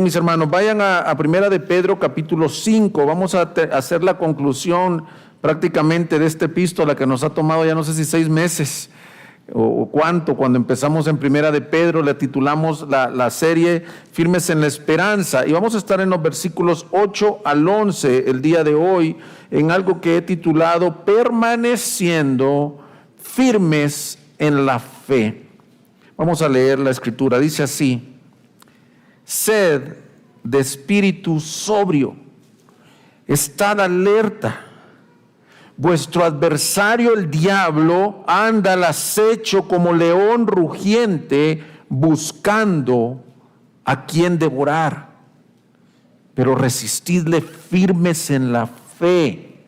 mis hermanos, vayan a Primera de Pedro capítulo 5, vamos a hacer la conclusión prácticamente de esta epístola que nos ha tomado ya no sé si 6 meses o cuánto. Cuando empezamos en Primera de Pedro le titulamos la serie Firmes en la Esperanza, y vamos a estar en los versículos 8 al 11 el día de hoy en algo que he titulado Permaneciendo firmes en la fe. Vamos a leer la escritura, dice así: sed de espíritu sobrio, estad alerta. Vuestro adversario el diablo anda al acecho como león rugiente, buscando a quien devorar. Pero resistidle firmes en la fe,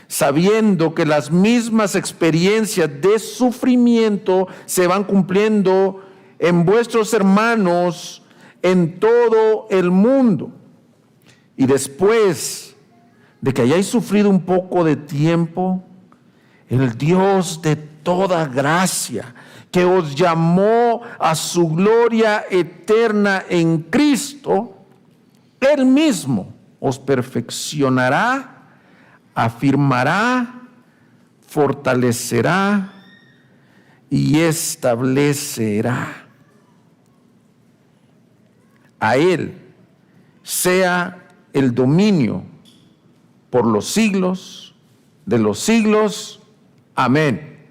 sabiendo que las mismas experiencias de sufrimiento se van cumpliendo en vuestros hermanos en todo el mundo. Y después de que hayáis sufrido un poco de tiempo, el Dios de toda gracia, que os llamó a su gloria eterna en Cristo, Él mismo os perfeccionará, afirmará, fortalecerá y establecerá. A Él sea el dominio por los siglos de los siglos. Amén.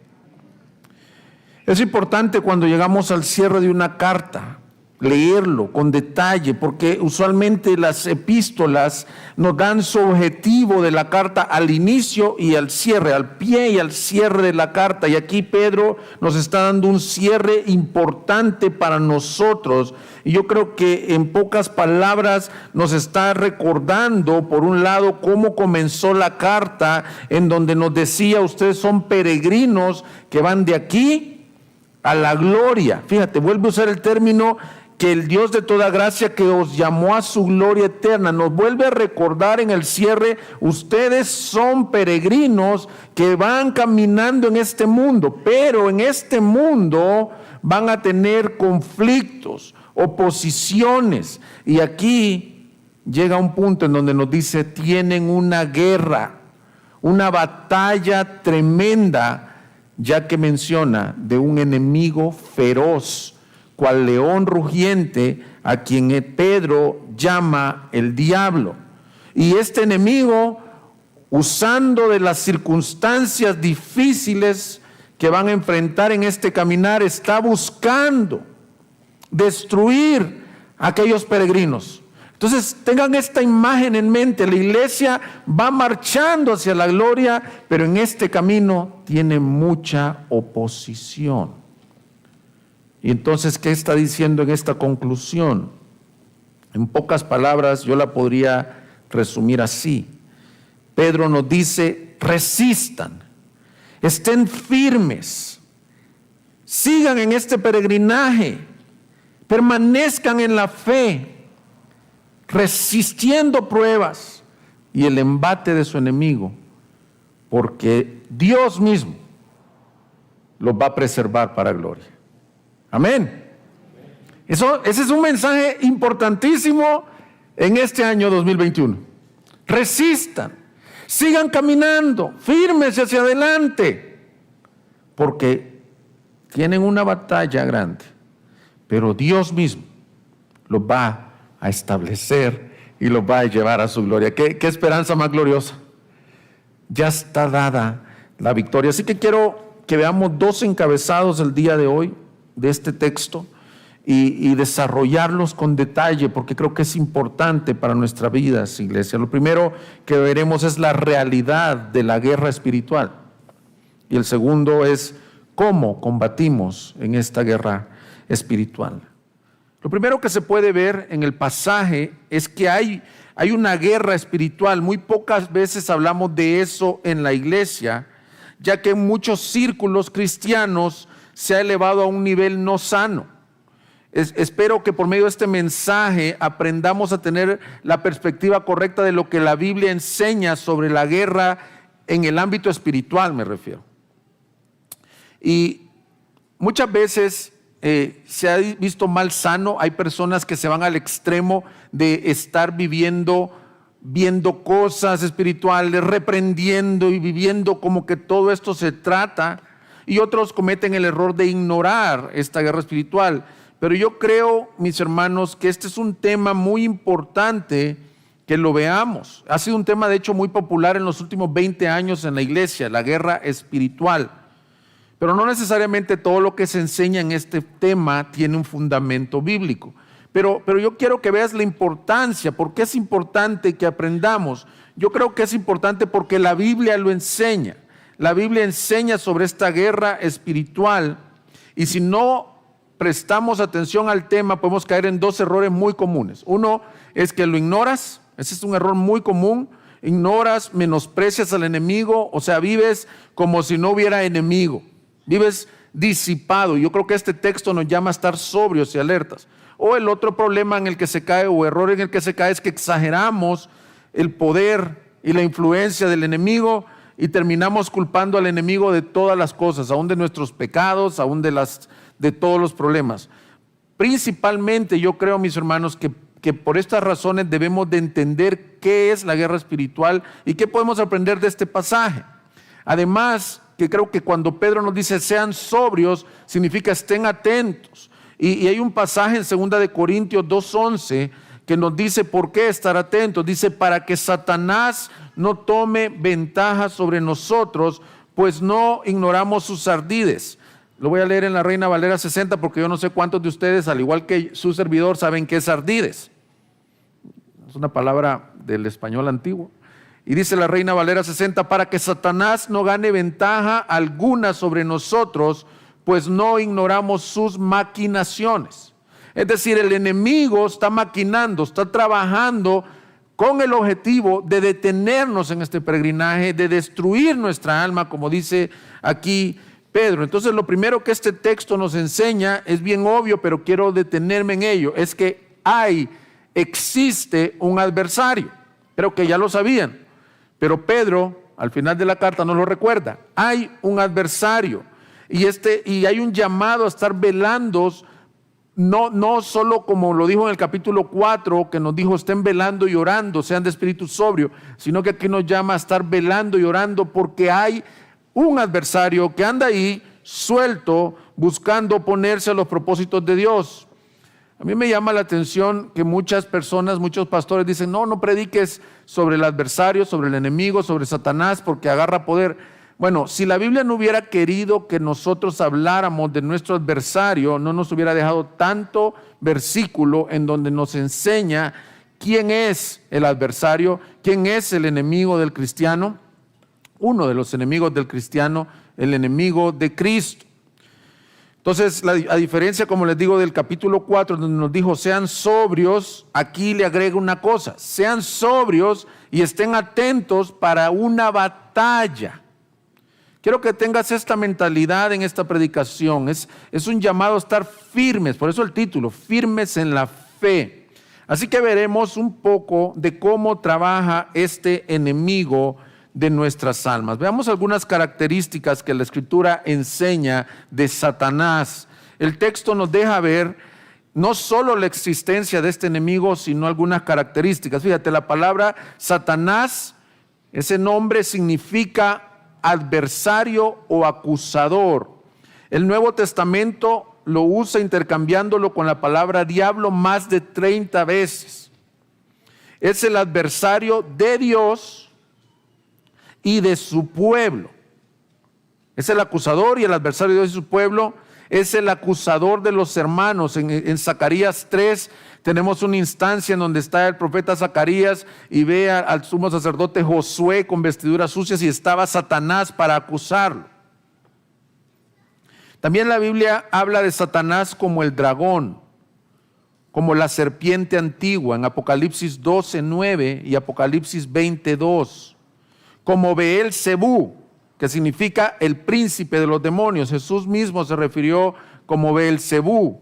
Es importante cuando llegamos al cierre de una carta leerlo con detalle, porque usualmente las epístolas nos dan su objetivo de la carta al inicio y al cierre, al pie y al cierre de la carta, y aquí Pedro nos está dando un cierre importante para nosotros, y yo creo que en pocas palabras nos está recordando, por un lado, cómo comenzó la carta, en donde nos decía: ustedes son peregrinos que van de aquí a la gloria. Fíjate, vuelve a usar el término que el Dios de toda gracia, que os llamó a su gloria eterna, nos vuelve a recordar en el cierre: ustedes son peregrinos que van caminando en este mundo, pero en este mundo van a tener conflictos, oposiciones, y aquí llega un punto en donde nos dice: tienen una guerra, una batalla tremenda, ya que menciona de un enemigo feroz, cual león rugiente, a quien Pedro llama el diablo. Y este enemigo, usando de las circunstancias difíciles que van a enfrentar en este caminar, está buscando destruir a aquellos peregrinos. Entonces tengan esta imagen en mente: la iglesia va marchando hacia la gloria, pero en este camino tiene mucha oposición. Y entonces, ¿qué está diciendo en esta conclusión? En pocas palabras yo la podría resumir así. Pedro nos dice: resistan, estén firmes, sigan en este peregrinaje, permanezcan en la fe, resistiendo pruebas y el embate de su enemigo, porque Dios mismo los va a preservar para gloria. Amén. Ese es un mensaje importantísimo en este año 2021. Resistan, sigan caminando, firmes hacia adelante, porque tienen una batalla grande, pero Dios mismo los va a establecer y los va a llevar a su gloria. ¿Qué esperanza más gloriosa? Ya está dada la victoria. Así que quiero que veamos 2 encabezados el día de hoy de este texto y desarrollarlos con detalle, porque creo que es importante para nuestra vida, iglesia. Lo primero que veremos es la realidad de la guerra espiritual, y el segundo es cómo combatimos en esta guerra espiritual. Lo primero que se puede ver en el pasaje es que hay una guerra espiritual. Muy pocas veces hablamos de eso en la iglesia, ya que en muchos círculos cristianos se ha elevado a un nivel no sano. Espero que por medio de este mensaje aprendamos a tener la perspectiva correcta de lo que la Biblia enseña sobre la guerra en el ámbito espiritual, me refiero. Y muchas veces se ha visto mal sano. Hay personas que se van al extremo de estar viendo cosas espirituales, reprendiendo y viviendo como que todo esto se trata, y otros cometen el error de ignorar esta guerra espiritual. Pero yo creo, mis hermanos, que este es un tema muy importante que lo veamos. Ha sido un tema de hecho muy popular en los últimos 20 años en la iglesia, la guerra espiritual. Pero no necesariamente todo lo que se enseña en este tema tiene un fundamento bíblico. Pero yo quiero que veas la importancia. ¿Por qué es importante que aprendamos? Yo creo que es importante porque la Biblia lo enseña. La Biblia enseña sobre esta guerra espiritual, y si no prestamos atención al tema podemos caer en dos errores muy comunes. Uno es que lo ignoras. Ese es un error muy común. Ignoras, menosprecias al enemigo, o sea, vives como si no hubiera enemigo. Vives disipado. Yo creo que este texto nos llama a estar sobrios y alertas. O el otro problema en el que se cae, o error en el que se cae, es que exageramos el poder y la influencia del enemigo y terminamos culpando al enemigo de todas las cosas, aún de nuestros pecados, aún de todos los problemas. Principalmente yo creo, mis hermanos, que por estas razones debemos de entender qué es la guerra espiritual y qué podemos aprender de este pasaje. Además, que creo que cuando Pedro nos dice sean sobrios, significa estén atentos. Y hay un pasaje en 2 Corintios 2:11 que nos dice por qué estar atentos. Dice, para que Satanás no tome ventaja sobre nosotros, pues no ignoramos sus ardides. Lo voy a leer en la Reina Valera 60 porque yo no sé cuántos de ustedes, al igual que su servidor, saben qué es ardides. Es una palabra del español antiguo. Y dice la Reina Valera 60, para que Satanás no gane ventaja alguna sobre nosotros, pues no ignoramos sus maquinaciones. Es decir, el enemigo está maquinando, está trabajando con el objetivo de detenernos en este peregrinaje, de destruir nuestra alma, como dice aquí Pedro. Entonces, lo primero que este texto nos enseña es bien obvio, pero quiero detenerme en ello, es que existe un adversario. Creo que ya lo sabían, pero Pedro al final de la carta nos lo recuerda. Hay un adversario y hay un llamado a estar velando. No solo como lo dijo en el capítulo 4, que nos dijo estén velando y orando, sean de espíritu sobrio, sino que aquí nos llama a estar velando y orando porque hay un adversario que anda ahí suelto buscando oponerse a los propósitos de Dios. A mí me llama la atención que muchas personas, muchos pastores dicen no prediques sobre el adversario, sobre el enemigo, sobre Satanás porque agarra poder. Bueno, si la Biblia no hubiera querido que nosotros habláramos de nuestro adversario, no nos hubiera dejado tanto versículo en donde nos enseña quién es el adversario, quién es el enemigo del cristiano. Uno de los enemigos del cristiano, el enemigo de Cristo. Entonces, a diferencia, como les digo, del capítulo 4, donde nos dijo sean sobrios, aquí le agrega una cosa: sean sobrios y estén atentos para una batalla. Quiero que tengas esta mentalidad en esta predicación. Es un llamado a estar firmes, por eso el título, firmes en la fe. Así que veremos un poco de cómo trabaja este enemigo de nuestras almas. Veamos algunas características que la Escritura enseña de Satanás. El texto nos deja ver no solo la existencia de este enemigo, sino algunas características. Fíjate, la palabra Satanás, ese nombre significa adversario o acusador. El Nuevo Testamento lo usa intercambiándolo con la palabra diablo más de 30 veces. Es el adversario de Dios y de su pueblo. Es el acusador y el adversario de Dios y su pueblo. Es el acusador de los hermanos. En Zacarías 3 tenemos una instancia en donde está el profeta Zacarías y ve al sumo sacerdote Josué con vestiduras sucias y estaba Satanás para acusarlo. También la Biblia habla de Satanás como el dragón, como la serpiente antigua en Apocalipsis 12:9 y Apocalipsis 20:2, como Beelzebú, que significa el príncipe de los demonios. Jesús mismo se refirió como Beelzebú.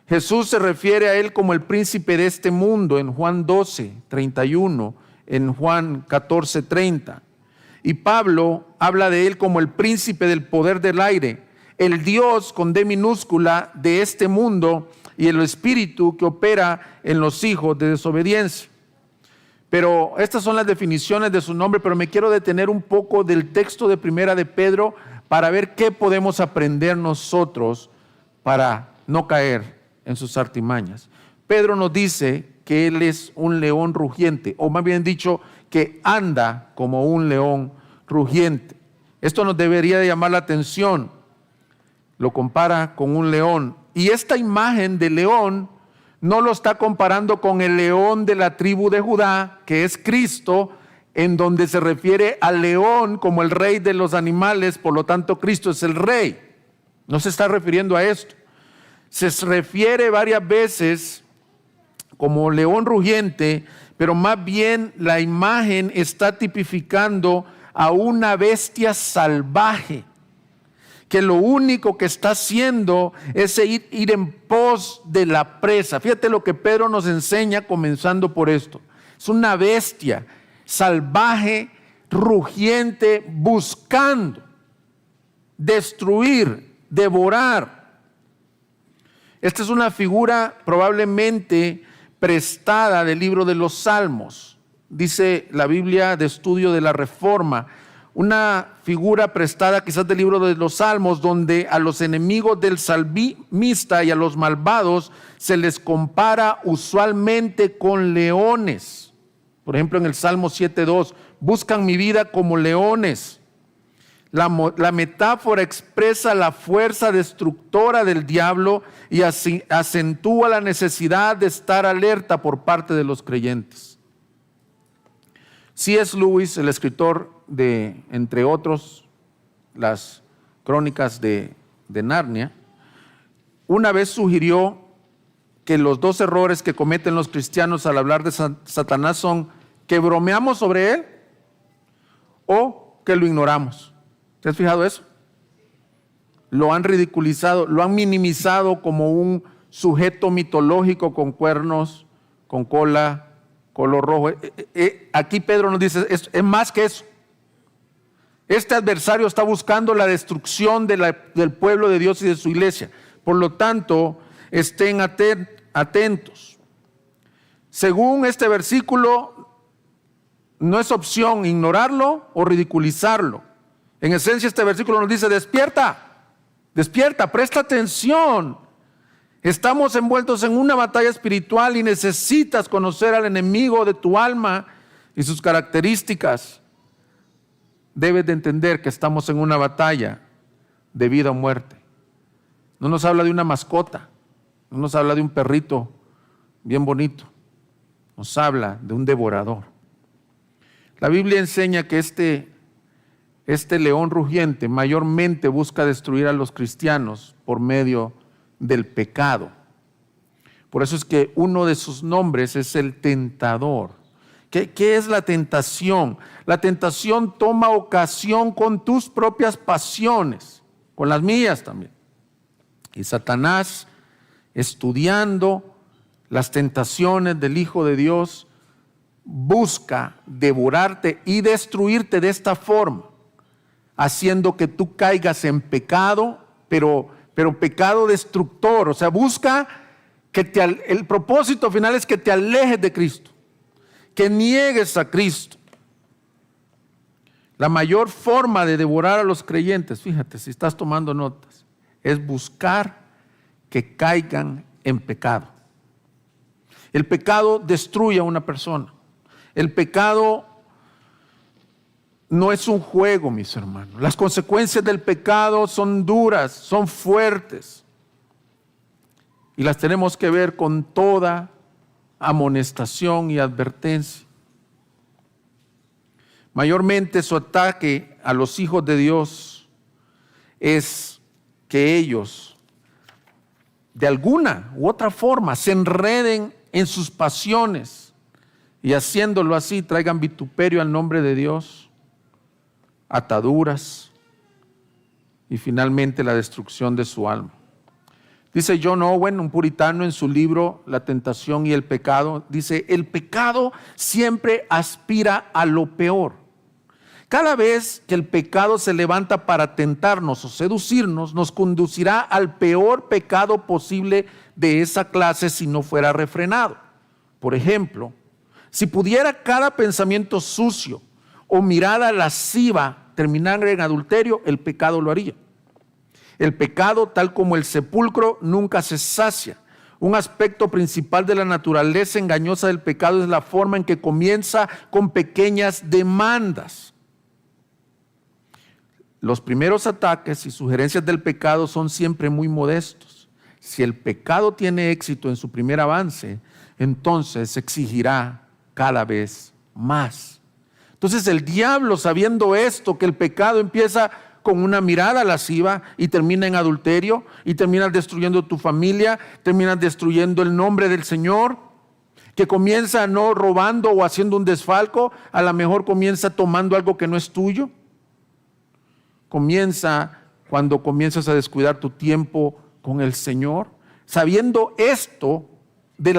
Jesús se refiere a él como el príncipe de este mundo en Juan 12:31, en Juan 14:30. Y Pablo habla de él como el príncipe del poder del aire el Dios con D minúscula de este mundo y el espíritu que opera en los hijos de desobediencia. Pero estas son las definiciones de su nombre, pero me quiero detener un poco del texto de Primera de Pedro para ver qué podemos aprender nosotros para no caer en sus artimañas. Pedro nos dice que él es un león rugiente, o más bien dicho, que anda como un león rugiente. Esto nos debería de llamar la atención. Lo compara con un león. Y esta imagen de león no lo está comparando con el león de la tribu de Judá, que es Cristo, en donde se refiere al león como el rey de los animales, por lo tanto Cristo es el rey. No se está refiriendo a esto. Se refiere varias veces como león rugiente, pero más bien la imagen está tipificando a una bestia salvaje, que lo único que está haciendo es ir en pos de la presa. Fíjate lo que Pedro nos enseña comenzando por esto. Es una bestia salvaje, rugiente, buscando destruir, devorar. Esta es una figura probablemente prestada del libro de los Salmos. Dice la Biblia de Estudio de la Reforma, una figura prestada quizás del libro de los Salmos, donde a los enemigos del salmista y a los malvados se les compara usualmente con leones. Por ejemplo, en el Salmo 7:2, buscan mi vida como leones. La metáfora expresa la fuerza destructora del diablo y acentúa la necesidad de estar alerta por parte de los creyentes. C.S. Lewis, el escritor de, entre otros, las crónicas de Narnia, una vez sugirió que los dos errores que cometen los cristianos al hablar de Satanás son que bromeamos sobre él o que lo ignoramos. ¿Te has fijado eso? Lo han ridiculizado, lo han minimizado como un sujeto mitológico con cuernos, con cola, color rojo. Aquí Pedro nos dice, es más que eso. Este adversario está buscando la destrucción del pueblo de Dios y de su iglesia. Por lo tanto, estén atentos. Según este versículo, no es opción ignorarlo o ridiculizarlo. En esencia, este versículo nos dice, despierta, despierta, presta atención. Estamos envueltos en una batalla espiritual y necesitas conocer al enemigo de tu alma y sus características. Debes de entender que estamos en una batalla de vida o muerte. No nos habla de una mascota, no nos habla de un perrito bien bonito, nos habla de un devorador. La Biblia enseña que este león rugiente mayormente busca destruir a los cristianos por medio del pecado. Por eso es que uno de sus nombres es el tentador. ¿Qué es la tentación? La tentación toma ocasión con tus propias pasiones, con las mías también. Y Satanás, estudiando las tentaciones del Hijo de Dios, busca devorarte y destruirte de esta forma, haciendo que tú caigas en pecado, pero pecado destructor. O sea, busca que el propósito final es que te alejes de Cristo, que niegues a Cristo. La mayor forma de devorar a los creyentes, fíjate, si estás tomando notas, es buscar que caigan en pecado. El pecado destruye a una persona. El pecado no es un juego, mis hermanos. Las consecuencias del pecado son duras, son fuertes. Y las tenemos que ver con toda amonestación y advertencia. Mayormente su ataque a los hijos de Dios es que ellos, de alguna u otra forma, se enreden en sus pasiones y haciéndolo así traigan vituperio al nombre de Dios, ataduras y finalmente la destrucción de su alma. Dice John Owen, un puritano, en su libro La tentación y el pecado, dice, el pecado siempre aspira a lo peor. Cada vez que el pecado se levanta para tentarnos o seducirnos, nos conducirá al peor pecado posible de esa clase si no fuera refrenado. Por ejemplo, si pudiera cada pensamiento sucio o mirada lasciva terminar en adulterio, el pecado lo haría. El pecado, tal como el sepulcro, nunca se sacia. Un aspecto principal de la naturaleza engañosa del pecado es la forma en que comienza con pequeñas demandas. Los primeros ataques y sugerencias del pecado son siempre muy modestos. Si el pecado tiene éxito en su primer avance, entonces exigirá cada vez más. Entonces el diablo, sabiendo esto, que el pecado empieza con una mirada lasciva y termina en adulterio, y terminas destruyendo tu familia, terminas destruyendo el nombre del Señor, que comienza no robando o haciendo un desfalco, a lo mejor comienza tomando algo que no es tuyo. Comienza cuando comienzas a descuidar tu tiempo con el Señor. Sabiendo esto de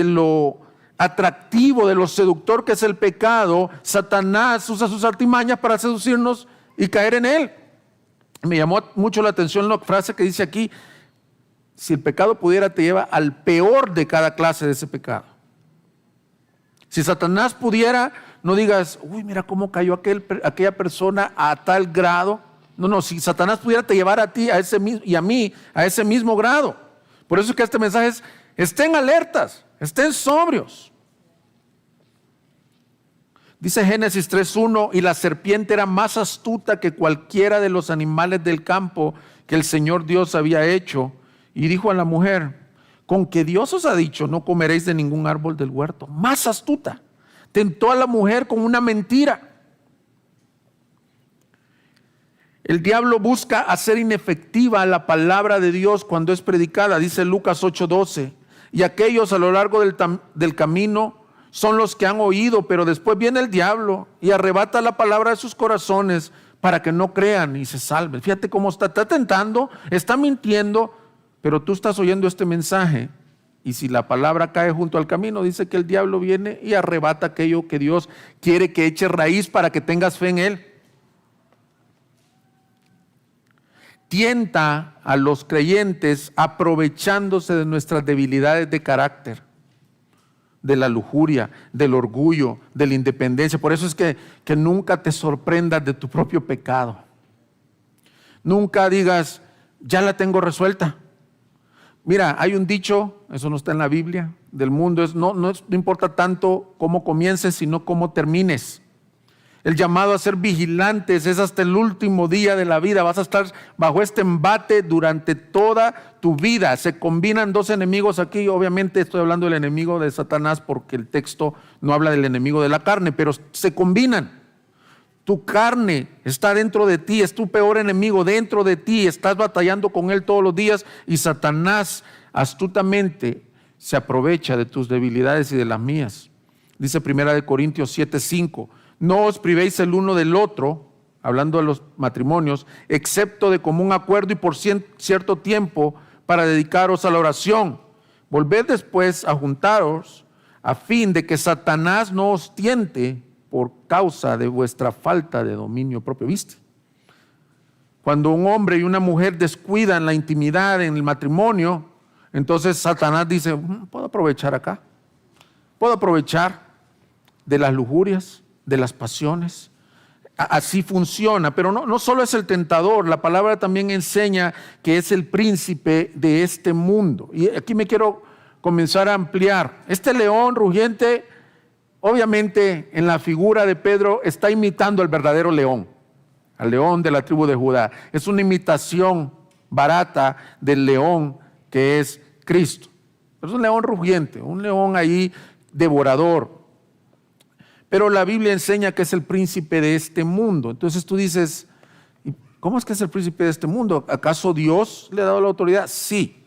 lo atractivo, de lo seductor que es el pecado, Satanás usa sus artimañas para seducirnos y caer en él. Me llamó mucho la atención la frase que dice aquí: si el pecado pudiera, te lleva al peor de cada clase de ese pecado. Si Satanás pudiera, no digas, uy, mira cómo cayó aquella persona a tal grado. No, si Satanás pudiera, te llevar a ti y a mí a ese mismo grado. Por eso es que este mensaje es: estén alertas, estén sobrios. Dice Génesis 3:1, y la serpiente era más astuta que cualquiera de los animales del campo que el Señor Dios había hecho, y dijo a la mujer: con que Dios os ha dicho, no comeréis de ningún árbol del huerto. Más astuta. Tentó a la mujer con una mentira. El diablo busca hacer inefectiva la palabra de Dios cuando es predicada. Dice Lucas 8:12, y aquellos a lo largo del camino son los que han oído, pero después viene el diablo y arrebata la palabra de sus corazones para que no crean y se salven. Fíjate cómo está tentando, está mintiendo, pero tú estás oyendo este mensaje, y si la palabra cae junto al camino, dice que el diablo viene y arrebata aquello que Dios quiere que eche raíz para que tengas fe en Él. Tienta a los creyentes aprovechándose de nuestras debilidades de carácter, de la lujuria, del orgullo, de la independencia. Por eso es que nunca te sorprendas de tu propio pecado. Nunca digas, ya la tengo resuelta. Mira, hay un dicho, eso no está en la Biblia, del mundo, no importa tanto cómo comiences, sino cómo termines. El llamado a ser vigilantes es hasta el último día de la vida. Vas a estar bajo este embate durante toda tu vida. Se combinan dos enemigos aquí. Obviamente estoy hablando del enemigo de Satanás porque el texto no habla del enemigo de la carne, pero se combinan. Tu carne está dentro de ti, es tu peor enemigo dentro de ti. Estás batallando con él todos los días, y Satanás astutamente se aprovecha de tus debilidades y de las mías. Dice 1 Corintios 7:5. No os privéis el uno del otro, hablando de los matrimonios, excepto de común acuerdo y por cierto tiempo, para dedicaros a la oración. Volved después a juntaros, a fin de que Satanás no os tiente por causa de vuestra falta de dominio propio. ¿Viste? Cuando un hombre y una mujer descuidan la intimidad en el matrimonio, entonces Satanás dice, puedo aprovechar acá, puedo aprovechar de las lujurias, de las pasiones. Así funciona, pero no solo es el tentador, la palabra también enseña que es el príncipe de este mundo. Y aquí me quiero comenzar a ampliar. Este león rugiente, obviamente en la figura de Pedro, está imitando al verdadero león, al león de la tribu de Judá. Es una imitación barata del león que es Cristo. Es un león rugiente, un león ahí devorador. Pero la Biblia enseña que es el príncipe de este mundo. Entonces tú dices, ¿cómo es que es el príncipe de este mundo? ¿Acaso Dios le ha dado la autoridad? Sí.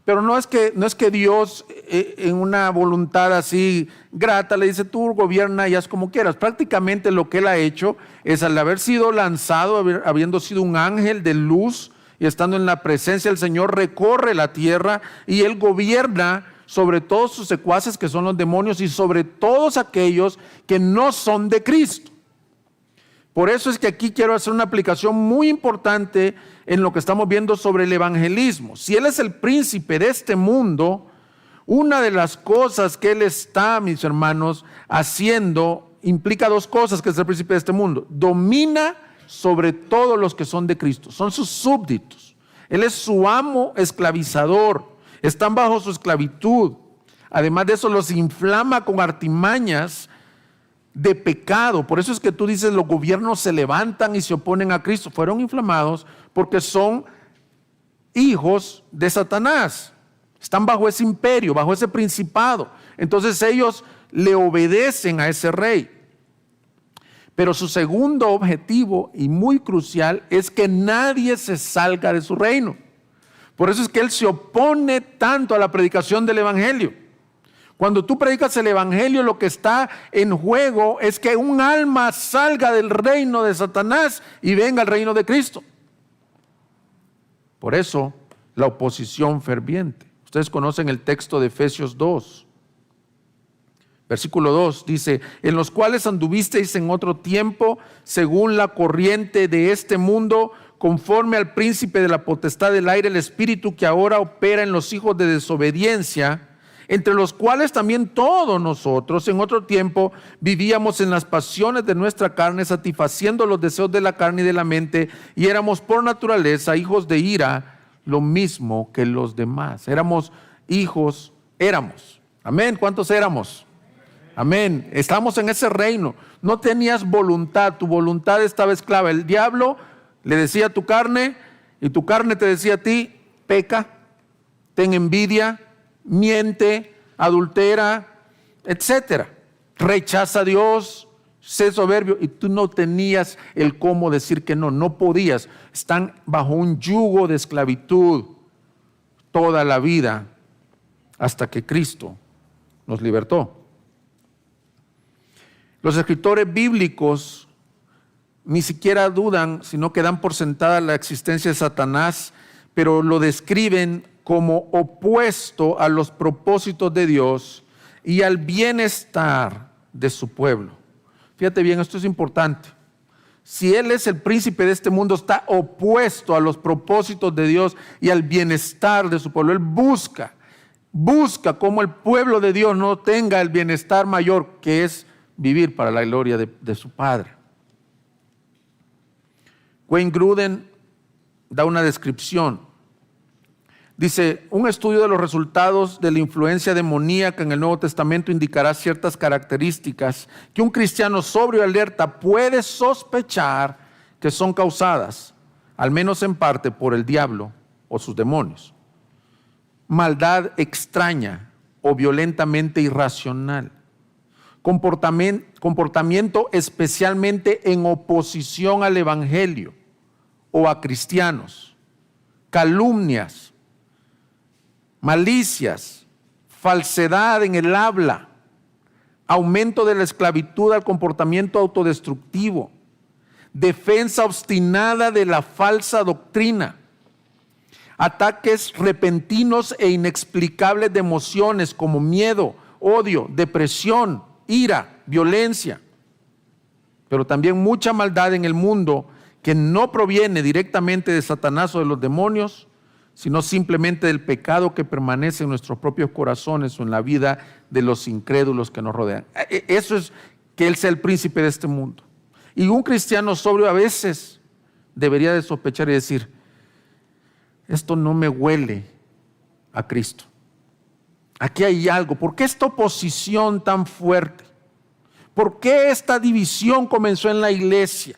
Pero no es que Dios en una voluntad así grata le dice, tú gobierna y haz como quieras. Prácticamente lo que él ha hecho es, al haber sido lanzado, habiendo sido un ángel de luz y estando en la presencia del Señor, recorre la tierra y él gobierna sobre todos sus secuaces, que son los demonios, y sobre todos aquellos que no son de Cristo. Por eso es que aquí quiero hacer una aplicación muy importante en lo que estamos viendo sobre el evangelismo. Si Él es el príncipe de este mundo, una de las cosas que Él está, mis hermanos, haciendo, implica dos cosas que es el príncipe de este mundo. Domina sobre todos los que son de Cristo, son sus súbditos. Él es su amo esclavizador, están bajo su esclavitud. Además de eso, los inflama con artimañas de pecado. Por eso es que tú dices, los gobiernos se levantan y se oponen a Cristo. Fueron inflamados porque son hijos de Satanás. Están bajo ese imperio, bajo ese principado. Entonces ellos le obedecen a ese rey. Pero su segundo objetivo, y muy crucial, es que nadie se salga de su reino. Por eso es que Él se opone tanto a la predicación del evangelio. Cuando tú predicas el evangelio, lo que está en juego es que un alma salga del reino de Satanás y venga al reino de Cristo. Por eso, la oposición ferviente. Ustedes conocen el texto de Efesios 2. Versículo 2 dice, en los cuales anduvisteis en otro tiempo, según la corriente de este mundo, conforme al príncipe de la potestad del aire, el espíritu que ahora opera en los hijos de desobediencia, entre los cuales también todos nosotros en otro tiempo vivíamos en las pasiones de nuestra carne, satisfaciendo los deseos de la carne y de la mente, y éramos por naturaleza hijos de ira, lo mismo que los demás. Éramos. Amén. ¿Cuántos éramos? Amén. Estamos en ese reino. No tenías voluntad, tu voluntad estaba esclava. El diablo le decía a tu carne y tu carne te decía a ti, peca, ten envidia, miente, adultera, etcétera. Rechaza a Dios, sé soberbio, y tú no tenías el cómo decir que no, no podías. Están bajo un yugo de esclavitud toda la vida hasta que Cristo nos libertó. Los escritores bíblicos ni siquiera dudan, sino que dan por sentada la existencia de Satanás, pero lo describen como opuesto a los propósitos de Dios y al bienestar de su pueblo. Fíjate bien, esto es importante. Si Él es el príncipe de este mundo, está opuesto a los propósitos de Dios y al bienestar de su pueblo. Él busca cómo el pueblo de Dios no tenga el bienestar mayor, que es vivir para la gloria de su Padre. Wayne Grudem da una descripción. Dice, un estudio de los resultados de la influencia demoníaca en el Nuevo Testamento indicará ciertas características que un cristiano sobrio y alerta puede sospechar que son causadas, al menos en parte, por el diablo o sus demonios. Maldad extraña o violentamente irracional. Comportamiento especialmente en oposición al evangelio o a cristianos. Calumnias, malicias, falsedad en el habla, aumento de la esclavitud al comportamiento autodestructivo, defensa obstinada de la falsa doctrina, ataques repentinos e inexplicables de emociones como miedo, odio, depresión, ira, violencia, pero también mucha maldad en el mundo que no proviene directamente de Satanás o de los demonios, sino simplemente del pecado que permanece en nuestros propios corazones o en la vida de los incrédulos que nos rodean. Eso es que Él sea el príncipe de este mundo. Y un cristiano sobrio a veces debería de sospechar y decir, esto no me huele a Cristo. Aquí hay algo. ¿Por qué esta oposición tan fuerte? ¿Por qué esta división comenzó en la iglesia?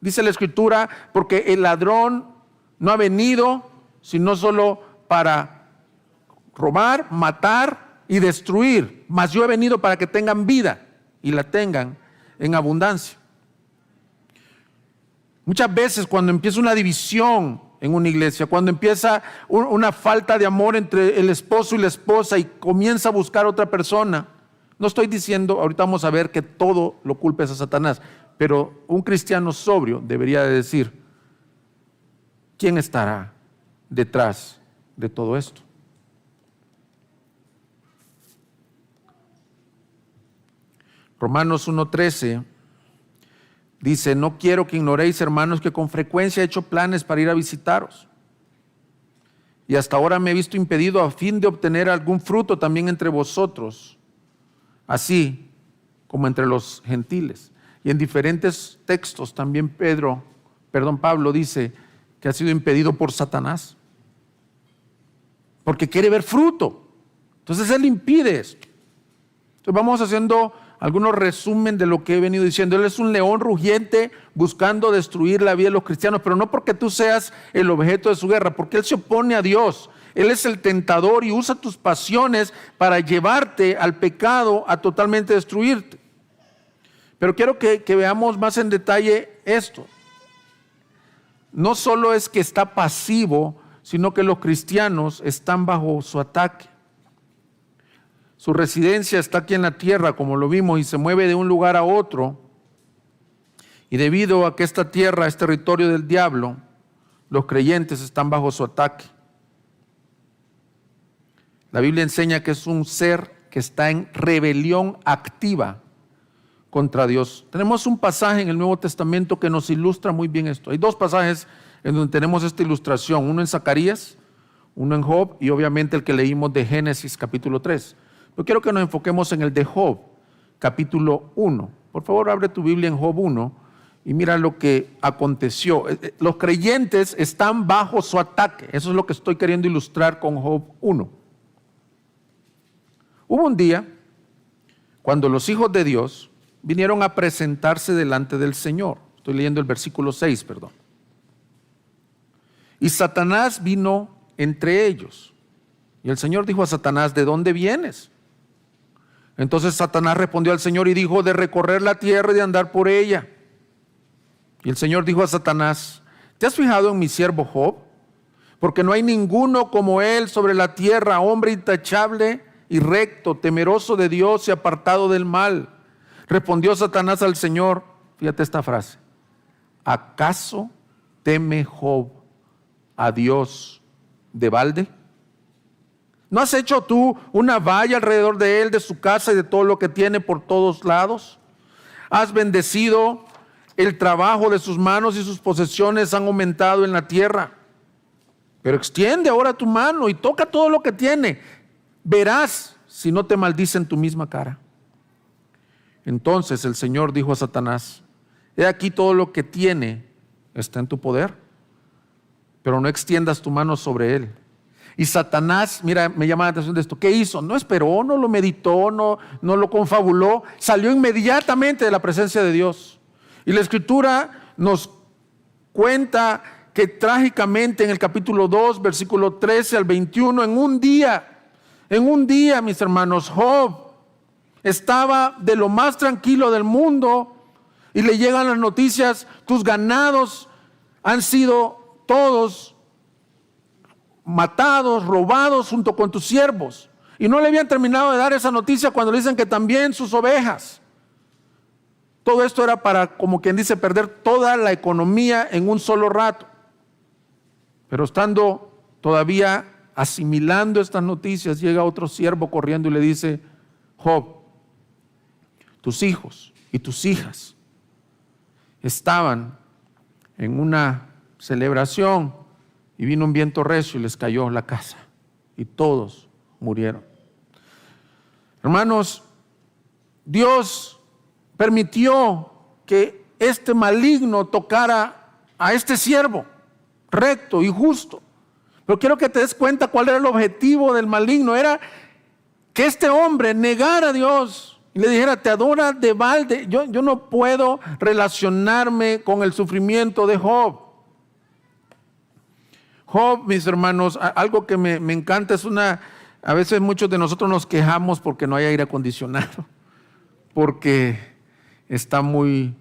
Dice la Escritura, porque el ladrón no ha venido sino solo para robar, matar y destruir. Mas yo he venido para que tengan vida y la tengan en abundancia. Muchas veces cuando empieza una división en una iglesia, cuando empieza una falta de amor entre el esposo y la esposa y comienza a buscar a otra persona, no estoy diciendo, ahorita vamos a ver que todo lo culpes a Satanás, pero un cristiano sobrio debería de decir, ¿quién estará detrás de todo esto? Romanos 1:13 Dice, no quiero que ignoréis, hermanos, que con frecuencia he hecho planes para ir a visitaros. Y hasta ahora me he visto impedido a fin de obtener algún fruto también entre vosotros, así como entre los gentiles. Y en diferentes textos también Pablo dice que ha sido impedido por Satanás, porque quiere ver fruto. Entonces él impide esto. Entonces vamos haciendo algunos resumen de lo que he venido diciendo. Él es un león rugiente buscando destruir la vida de los cristianos, pero no porque tú seas el objeto de su guerra, porque él se opone a Dios. Él es el tentador y usa tus pasiones para llevarte al pecado, a totalmente destruirte. Pero quiero que veamos más en detalle esto. No solo es que está pasivo, sino que los cristianos están bajo su ataque. Su residencia está aquí en la tierra, como lo vimos, y se mueve de un lugar a otro. Y debido a que esta tierra es territorio del diablo, los creyentes están bajo su ataque. La Biblia enseña que es un ser que está en rebelión activa contra Dios. Tenemos un pasaje en el Nuevo Testamento que nos ilustra muy bien esto. Hay dos pasajes en donde tenemos esta ilustración, uno en Zacarías, uno en Job y obviamente el que leímos de Génesis capítulo 3. Yo quiero que nos enfoquemos en el de Job, capítulo 1. Por favor, abre tu Biblia en Job 1 y mira lo que aconteció. Los creyentes están bajo su ataque. Eso es lo que estoy queriendo ilustrar con Job 1. Hubo un día cuando los hijos de Dios vinieron a presentarse delante del Señor. Estoy leyendo el versículo 6, perdón. Y Satanás vino entre ellos. Y el Señor dijo a Satanás, ¿de dónde vienes? Entonces Satanás respondió al Señor y dijo, de recorrer la tierra y de andar por ella. Y el Señor dijo a Satanás, ¿te has fijado en mi siervo Job? Porque no hay ninguno como él sobre la tierra, hombre intachable y recto, temeroso de Dios y apartado del mal. Respondió Satanás al Señor, fíjate esta frase, ¿acaso teme Job a Dios de balde? ¿No has hecho tú una valla alrededor de él, de su casa y de todo lo que tiene por todos lados? ¿Has bendecido el trabajo de sus manos y sus posesiones han aumentado en la tierra? Pero extiende ahora tu mano y toca todo lo que tiene. Verás si no te maldice en tu misma cara. Entonces el Señor dijo a Satanás, he aquí todo lo que tiene está en tu poder, pero no extiendas tu mano sobre él. Y Satanás, mira, me llama la atención de esto, ¿qué hizo? No esperó, no lo meditó, no lo confabuló, salió inmediatamente de la presencia de Dios. Y la Escritura nos cuenta que trágicamente en el capítulo 2, versículo 13 al 21, en un día, mis hermanos, Job estaba de lo más tranquilo del mundo y le llegan las noticias, tus ganados han sido todos matados, robados junto con tus siervos. Y no le habían terminado de dar esa noticia cuando le dicen que también sus ovejas. Todo esto era para, como quien dice, perder toda la economía en un solo rato. Pero estando todavía asimilando estas noticias, llega otro siervo corriendo y le dice, Job, tus hijos y tus hijas estaban en una celebración y vino un viento recio y les cayó la casa y todos murieron. Hermanos, Dios permitió que este maligno tocara a este siervo recto y justo. Pero quiero que te des cuenta cuál era el objetivo del maligno. Era que este hombre negara a Dios y le dijera, te adora de balde. Yo no puedo relacionarme con el sufrimiento de Job. Job, mis hermanos, algo que me encanta es a veces muchos de nosotros nos quejamos porque no hay aire acondicionado, porque está muy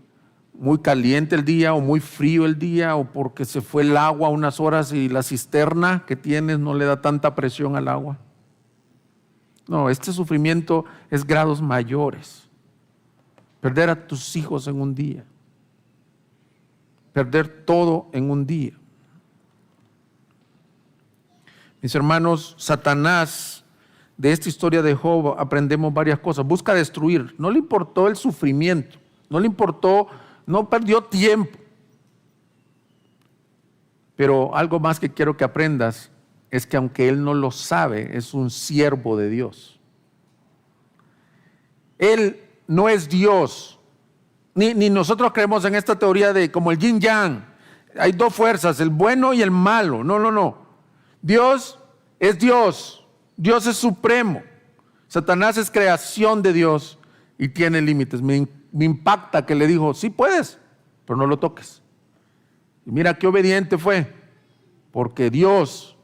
caliente el día o muy frío el día, o porque se fue el agua unas horas y la cisterna que tienes no le da tanta presión al agua. No, este sufrimiento es grados mayores. Perder a tus hijos en un día, perder todo en un día. Mis hermanos, Satanás, de esta historia de Job aprendemos varias cosas. Busca destruir. No le importó el sufrimiento, no le importó no perdió tiempo. Pero algo más que quiero que aprendas es que aunque él no lo sabe, es un siervo de Dios. Él no es Dios, ni nosotros creemos en esta teoría de como el yin yang. Hay dos fuerzas, el bueno y el malo. No. Dios es Dios. Dios es supremo. Satanás es creación de Dios y tiene límites. Me impacta que le dijo, sí puedes, pero no lo toques. Y mira qué obediente fue, porque Dios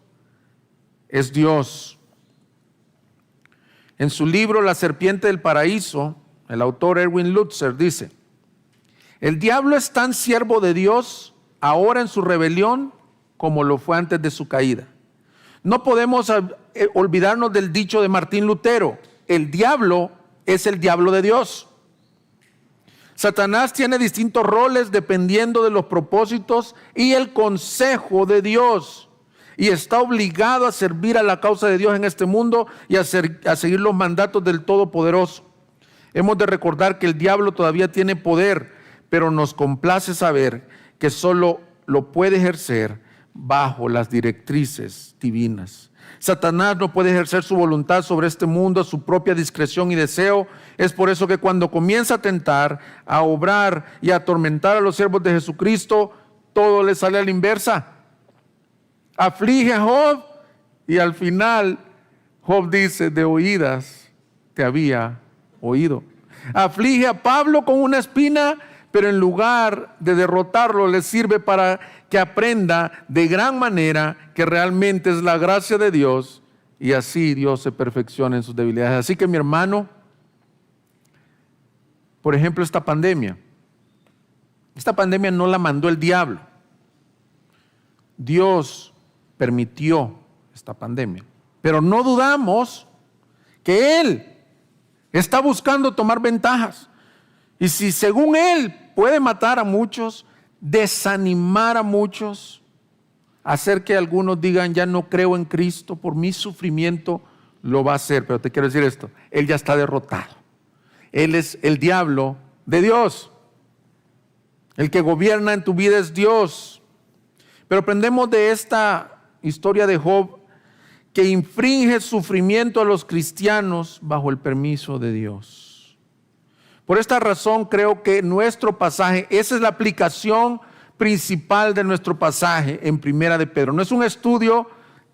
es Dios. En su libro La serpiente del paraíso, el autor Erwin Lutzer dice, el diablo es tan siervo de Dios ahora en su rebelión como lo fue antes de su caída. No podemos olvidarnos del dicho de Martín Lutero, el diablo es el diablo de Dios. Satanás tiene distintos roles dependiendo de los propósitos y el consejo de Dios, y está obligado a servir a la causa de Dios en este mundo y a seguir los mandatos del Todopoderoso. Hemos de recordar que el diablo todavía tiene poder, pero nos complace saber que solo lo puede ejercer bajo las directrices divinas. Satanás no puede ejercer su voluntad sobre este mundo a su propia discreción y deseo. Es por eso que cuando comienza a tentar, a obrar y a atormentar a los siervos de Jesucristo, todo le sale a la inversa. Aflige a Job y al final Job dice, de oídas te había oído. Aflige a Pablo con una espina, pero en lugar de derrotarlo le sirve para que aprenda de gran manera que realmente es la gracia de Dios y así Dios se perfecciona en sus debilidades. Así que mi hermano, por ejemplo esta pandemia no la mandó el diablo. Dios permitió esta pandemia, pero no dudamos que Él está buscando tomar ventajas. Y si según Él puede matar a muchos, desanimar a muchos, hacer que algunos digan ya no creo en Cristo por mi sufrimiento, lo va a hacer. Pero te quiero decir esto, Él ya está derrotado. Él es el diablo de Dios. El que gobierna en tu vida es Dios. Pero aprendemos de esta historia de Job que infringe sufrimiento a los cristianos bajo el permiso de Dios. Por esta razón creo que nuestro pasaje, esa es la aplicación principal de nuestro pasaje en Primera de Pedro. No es un estudio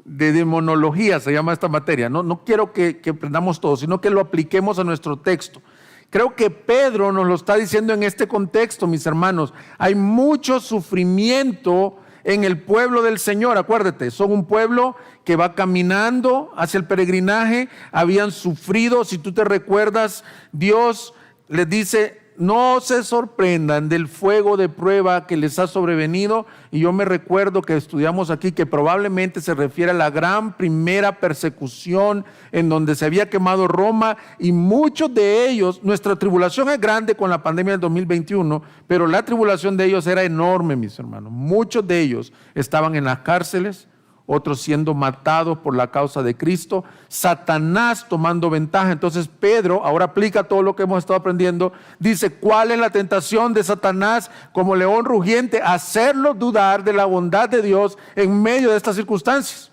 de demonología, se llama esta materia. No quiero que aprendamos todo, sino que lo apliquemos a nuestro texto. Creo que Pedro nos lo está diciendo en este contexto, mis hermanos. Hay mucho sufrimiento en el pueblo del Señor. Acuérdate, son un pueblo que va caminando hacia el peregrinaje. Habían sufrido, si tú te recuerdas, Dios les dice, no se sorprendan del fuego de prueba que les ha sobrevenido. Y yo me recuerdo que estudiamos aquí que probablemente se refiere a la gran primera persecución en donde se había quemado Roma, y muchos de ellos, nuestra tribulación es grande con la pandemia del 2021, pero la tribulación de ellos era enorme, mis hermanos. Muchos de ellos estaban en las cárceles, otros siendo matados por la causa de Cristo, Satanás tomando ventaja. Entonces Pedro ahora aplica todo lo que hemos estado aprendiendo. Dice, ¿cuál es la tentación de Satanás como león rugiente? Hacerlo dudar de la bondad de Dios en medio de estas circunstancias.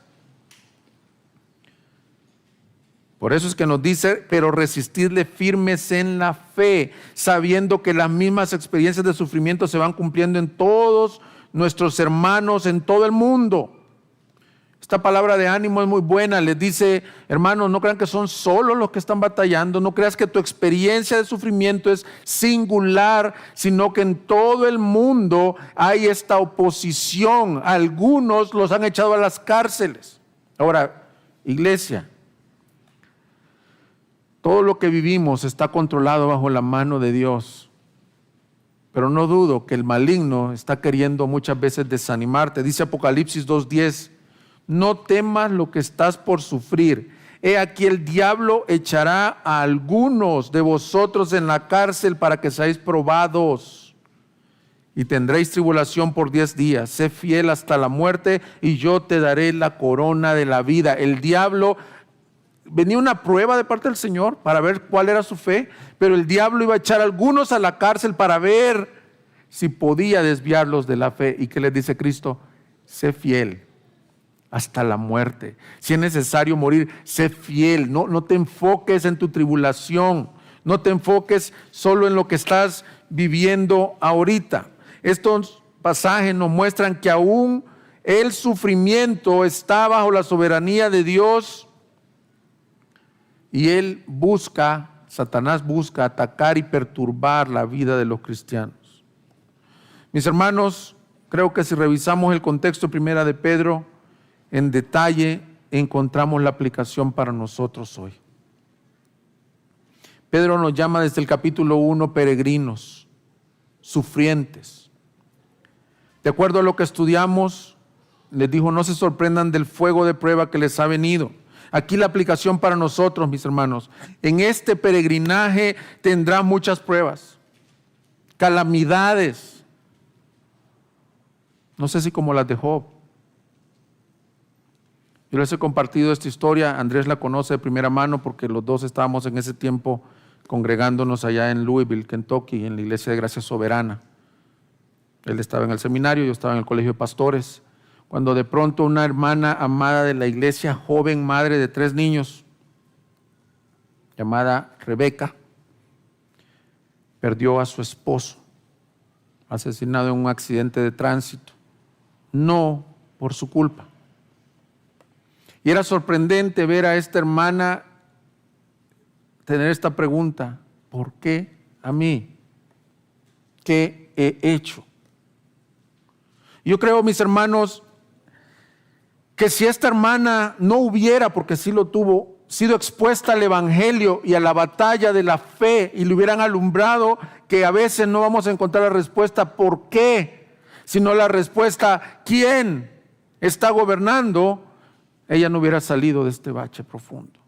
Por eso es que nos dice, pero resistirle firmes en la fe, sabiendo que las mismas experiencias de sufrimiento se van cumpliendo en todos nuestros hermanos en todo el mundo. Esta palabra de ánimo es muy buena. Les dice, hermanos, no crean que son solo los que están batallando, no creas que tu experiencia de sufrimiento es singular, sino que en todo el mundo hay esta oposición. Algunos los han echado a las cárceles. Ahora, iglesia, todo lo que vivimos está controlado bajo la mano de Dios. Pero no dudo que el maligno está queriendo muchas veces desanimarte. Dice Apocalipsis 2:10, no temas lo que estás por sufrir. He aquí el diablo echará a algunos de vosotros en la cárcel para que seáis probados. Y tendréis tribulación por 10 días. Sé fiel hasta la muerte y yo te daré la corona de la vida. El diablo, venía una prueba de parte del Señor para ver cuál era su fe, pero el diablo iba a echar a algunos a la cárcel para ver si podía desviarlos de la fe. ¿Y qué les dice Cristo? Sé fiel hasta la muerte. Si es necesario morir, sé fiel. No te enfoques en tu tribulación. No te enfoques solo en lo que estás viviendo ahorita. Estos pasajes nos muestran que aún el sufrimiento está bajo la soberanía de Dios y Satanás busca atacar y perturbar la vida de los cristianos. Mis hermanos, creo que si revisamos el contexto primera de Pedro en detalle, encontramos la aplicación para nosotros hoy. Pedro nos llama desde el capítulo 1 peregrinos, sufrientes. De acuerdo a lo que estudiamos, les dijo, no se sorprendan del fuego de prueba que les ha venido. Aquí la aplicación para nosotros, mis hermanos. En este peregrinaje tendrán muchas pruebas, calamidades. No sé si como las de Job. Yo les he compartido esta historia, Andrés la conoce de primera mano porque los dos estábamos en ese tiempo congregándonos allá en Louisville, Kentucky, en la Iglesia de Gracia Soberana. Él estaba en el seminario, yo estaba en el colegio de pastores, cuando de pronto una hermana amada de la iglesia, joven madre de 3 niños, llamada Rebeca, perdió a su esposo, asesinado en un accidente de tránsito, no por su culpa. Y era sorprendente ver a esta hermana tener esta pregunta: ¿por qué a mí? ¿Qué he hecho? Yo creo, mis hermanos, que si esta hermana no hubiera, porque sí lo tuvo, sido expuesta al evangelio y a la batalla de la fe y le hubieran alumbrado, que a veces no vamos a encontrar la respuesta ¿por qué?, sino la respuesta ¿quién está gobernando?, ella no hubiera salido de este bache profundo.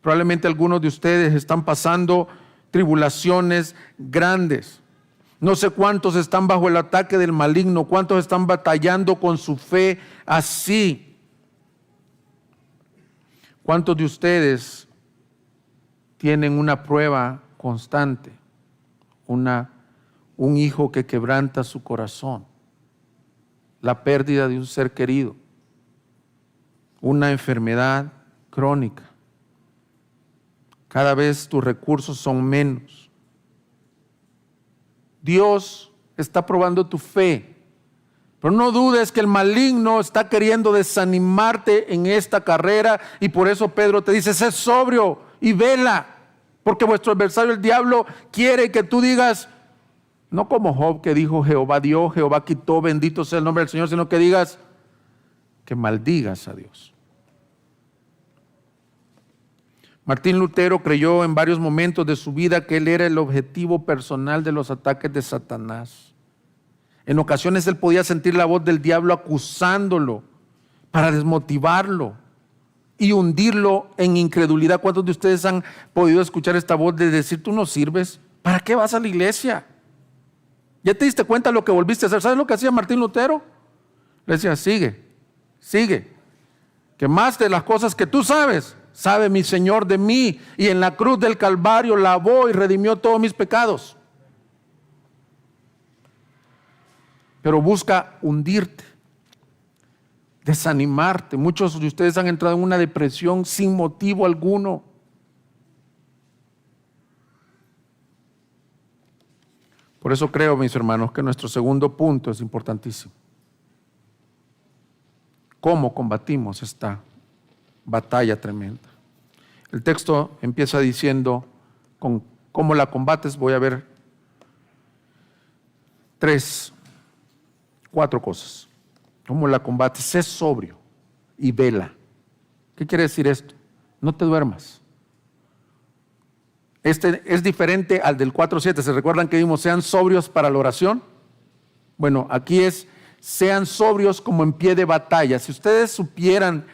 Probablemente algunos de ustedes están pasando tribulaciones grandes. No sé cuántos están bajo el ataque del maligno, cuántos están batallando con su fe así. ¿Cuántos de ustedes tienen una prueba constante? Un hijo que quebranta su corazón, la pérdida de un ser querido, una enfermedad crónica. Cada vez tus recursos son menos. Dios está probando tu fe, pero no dudes que el maligno está queriendo desanimarte en esta carrera, y por eso Pedro te dice: sé sobrio y vela, porque vuestro adversario el diablo quiere que tú digas, no como Job, que dijo Jehová dio, Jehová quitó, bendito sea el nombre del Señor, sino que digas, que maldigas a Dios. Martín Lutero creyó en varios momentos de su vida que él era el objetivo personal de los ataques de Satanás. En ocasiones él podía sentir la voz del diablo acusándolo para desmotivarlo y hundirlo en incredulidad. ¿Cuántos de ustedes han podido escuchar esta voz de decir: tú no sirves? ¿Para qué vas a la iglesia? ¿Ya te diste cuenta de lo que volviste a hacer? ¿Sabes lo que hacía Martín Lutero? Le decía: sigue, que más de las cosas que tú sabes, sabe mi Señor de mí, y en la cruz del Calvario lavó y redimió todos mis pecados. Pero busca hundirte, desanimarte. Muchos de ustedes han entrado en una depresión sin motivo alguno. Por eso creo, mis hermanos, que nuestro segundo punto es importantísimo. ¿Cómo combatimos esta batalla tremenda? El texto empieza diciendo con cómo la combates. Voy a ver 4 cosas. ¿Cómo la combates? Sé sobrio y vela. ¿Qué quiere decir esto? No te duermas. Este es diferente al del 4:7. ¿Se recuerdan que vimos sean sobrios para la oración? Bueno, aquí es sean sobrios como en pie de batalla. Si ustedes supieran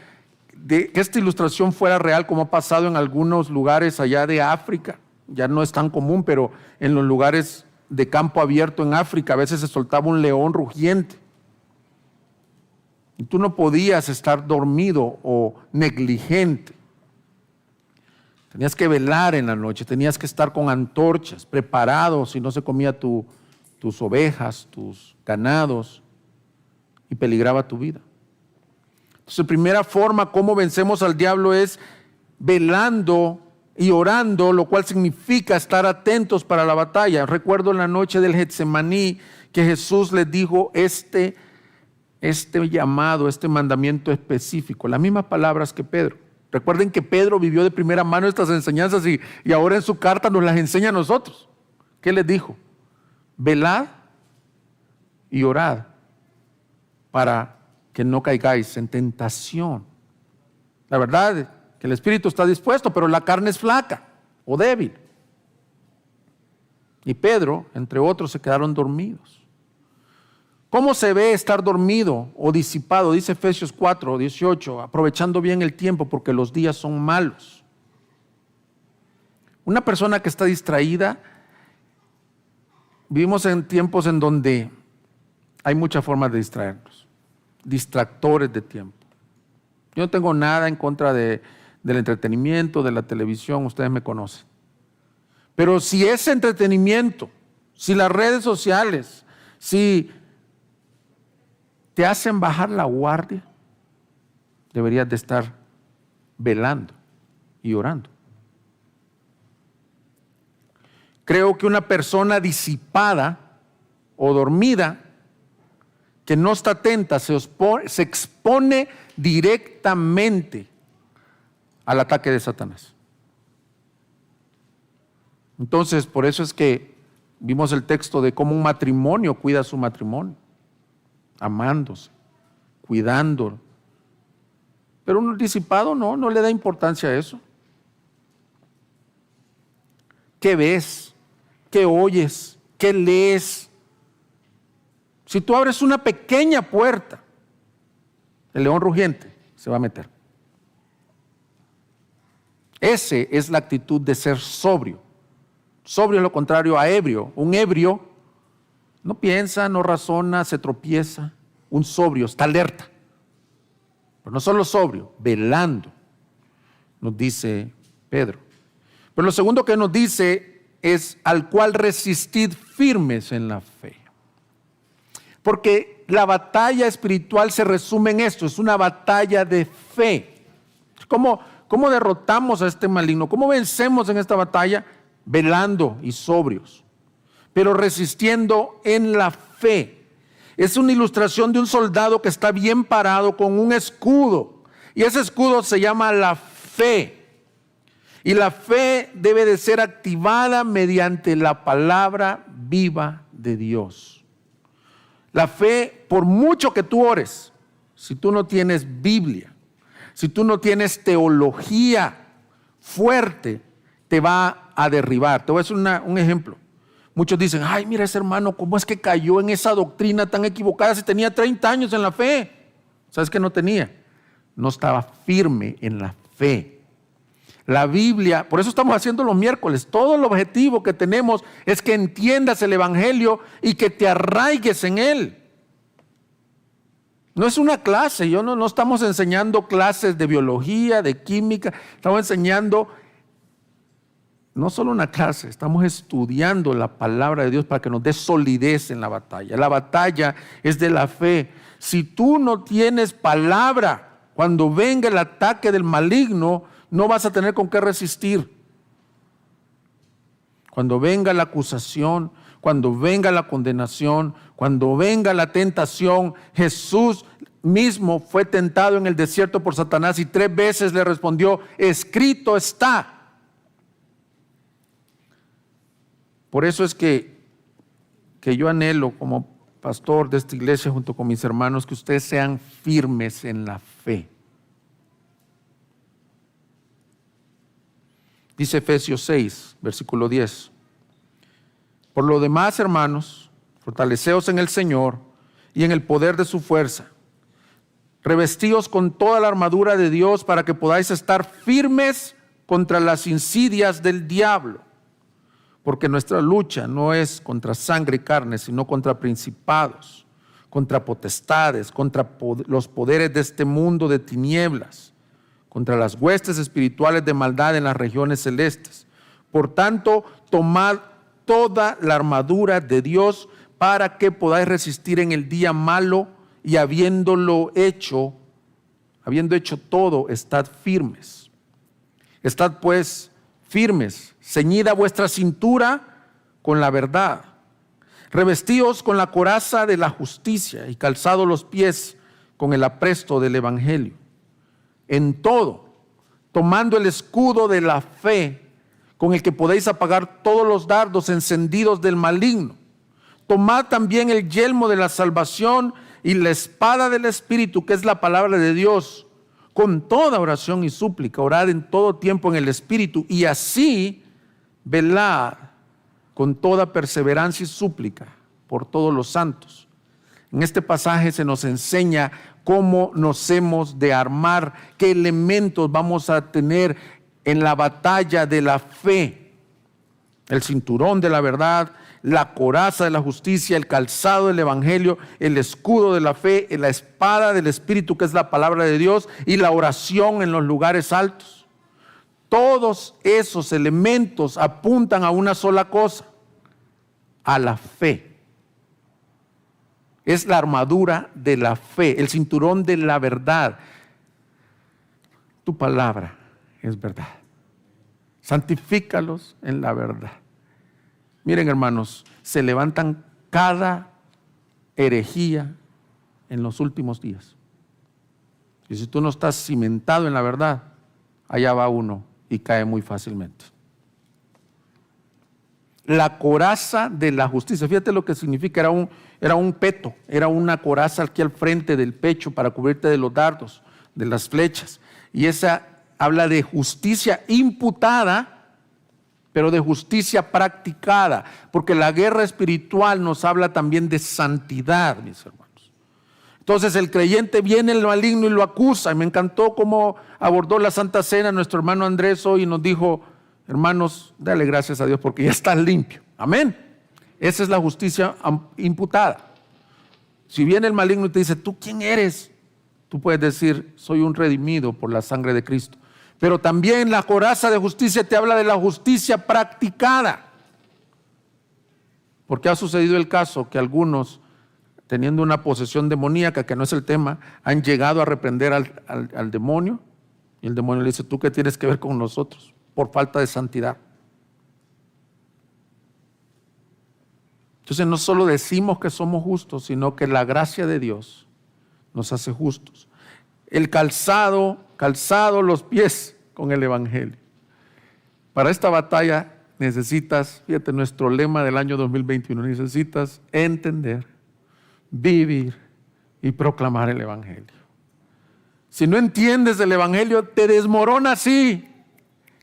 de que esta ilustración fuera real, como ha pasado en algunos lugares allá de África, ya no es tan común, pero en los lugares de campo abierto en África a veces se soltaba un león rugiente y tú no podías estar dormido o negligente. Tenías que velar en la noche, tenías que estar con antorchas, preparado si no se comía tu tus ovejas, tus ganados, y peligraba tu vida. Entonces, primera forma como vencemos al diablo es velando y orando, lo cual significa estar atentos para la batalla. Recuerdo en la noche del Getsemaní que Jesús les dijo este llamado, este mandamiento específico, las mismas palabras que Pedro. Recuerden que Pedro vivió de primera mano estas enseñanzas y ahora en su carta nos las enseña a nosotros. ¿Qué les dijo? Velad y orad para que no caigáis en tentación. La verdad es que el espíritu está dispuesto, pero la carne es flaca o débil. Y Pedro, entre otros, se quedaron dormidos. ¿Cómo se ve estar dormido o disipado? Dice Efesios 4:18, aprovechando bien el tiempo porque los días son malos. Una persona que está distraída, vivimos en tiempos en donde hay muchas formas de distraernos, distractores de tiempo. Yo no tengo nada en contra del entretenimiento, de la televisión, ustedes me conocen. Pero si ese entretenimiento, si las redes sociales, si te hacen bajar la guardia, deberías de estar velando y orando. Creo que una persona disipada o dormida que no está atenta se expone directamente al ataque de Satanás. Entonces, por eso es que vimos el texto de cómo un matrimonio cuida su matrimonio, amándose, cuidándolo. Pero un disipado no le da importancia a eso. ¿Qué ves? ¿Qué oyes? ¿Qué lees? Si tú abres una pequeña puerta, el león rugiente se va a meter. Esa es la actitud de ser sobrio. Sobrio es lo contrario a ebrio. Un ebrio no piensa, no razona, se tropieza. Un sobrio está alerta. Pero no solo sobrio, velando, nos dice Pedro. Pero lo segundo que nos dice es al cual resistid firmes en la fe. Porque la batalla espiritual se resume en esto, es una batalla de fe. ¿Cómo derrotamos a este maligno? ¿Cómo vencemos en esta batalla? Velando y sobrios, pero resistiendo en la fe. Es una ilustración de un soldado que está bien parado con un escudo, y ese escudo se llama la fe. Y la fe debe de ser activada mediante la palabra viva de Dios. La fe, por mucho que tú ores, si tú no tienes Biblia, si tú no tienes teología fuerte, te va a derribar. Te voy a hacer un ejemplo. Muchos dicen, ay, mira ese hermano, ¿cómo es que cayó en esa doctrina tan equivocada si tenía 30 años en la fe? ¿Sabes qué no tenía? No estaba firme en la fe. La Biblia, por eso estamos haciendo los miércoles. Todo el objetivo que tenemos es que entiendas el Evangelio y que te arraigues en él. No es una clase, no estamos enseñando clases de biología, de química, estamos enseñando no solo una clase, estamos estudiando la palabra de Dios para que nos dé solidez en la batalla. La batalla es de la fe. Si tú no tienes palabra, cuando venga el ataque del maligno, no vas a tener con qué resistir. Cuando venga la acusación, cuando venga la condenación, cuando venga la tentación, Jesús mismo fue tentado en el desierto por Satanás y 3 veces le respondió, escrito está. Por eso es que yo anhelo como pastor de esta iglesia junto con mis hermanos que ustedes sean firmes en la fe. Dice Efesios 6, versículo 10. Por lo demás, hermanos, fortaleceos en el Señor y en el poder de su fuerza. Revestíos con toda la armadura de Dios para que podáis estar firmes contra las insidias del diablo. Porque nuestra lucha no es contra sangre y carne, sino contra principados, contra potestades, contra los poderes de este mundo de tinieblas, contra las huestes espirituales de maldad en las regiones celestes. Por tanto, tomad toda la armadura de Dios para que podáis resistir en el día malo, y habiendo hecho todo, estad firmes. Estad pues firmes, ceñida vuestra cintura con la verdad, revestíos con la coraza de la justicia y calzados los pies con el apresto del evangelio. En todo, tomando el escudo de la fe, con el que podéis apagar todos los dardos encendidos del maligno. Tomad también el yelmo de la salvación y la espada del Espíritu, que es la palabra de Dios, con toda oración y súplica. Orad en todo tiempo en el Espíritu, y así velad con toda perseverancia y súplica por todos los santos. En este pasaje se nos enseña cómo nos hemos de armar, qué elementos vamos a tener en la batalla de la fe: el cinturón de la verdad, la coraza de la justicia, el calzado del evangelio, el escudo de la fe, la espada del Espíritu, que es la palabra de Dios, y la oración en los lugares altos. Todos esos elementos apuntan a una sola cosa: a la fe. Es la armadura de la fe, el cinturón de la verdad. Tu palabra es verdad. Santifícalos en la verdad. Miren, hermanos, se levantan cada herejía en los últimos días. Y si tú no estás cimentado en la verdad, allá va uno y cae muy fácilmente. La coraza de la justicia, fíjate lo que significa: era un peto, era una coraza aquí al frente del pecho para cubrirte de los dardos, de las flechas. Y esa habla de justicia imputada, pero de justicia practicada, porque la guerra espiritual nos habla también de santidad, mis hermanos. Entonces el creyente viene el maligno y lo acusa. Y me encantó cómo abordó la Santa Cena nuestro hermano Andrés hoy, y nos dijo: hermanos, dale gracias a Dios porque ya estás limpio. Amén. Esa es la justicia imputada. Si viene el maligno y te dice: ¿tú quién eres? Tú puedes decir: soy un redimido por la sangre de Cristo. Pero también la coraza de justicia te habla de la justicia practicada. Porque ha sucedido el caso que algunos, teniendo una posesión demoníaca, que no es el tema, han llegado a reprender al demonio, y el demonio le dice: ¿tú qué tienes que ver con nosotros? Por falta de santidad. Entonces no solo decimos que somos justos, sino que la gracia de Dios nos hace justos. El calzado los pies con el evangelio. Para esta batalla necesitas, fíjate, nuestro lema del año 2021, necesitas entender, vivir y proclamar el evangelio. Si no entiendes el evangelio, te desmorona así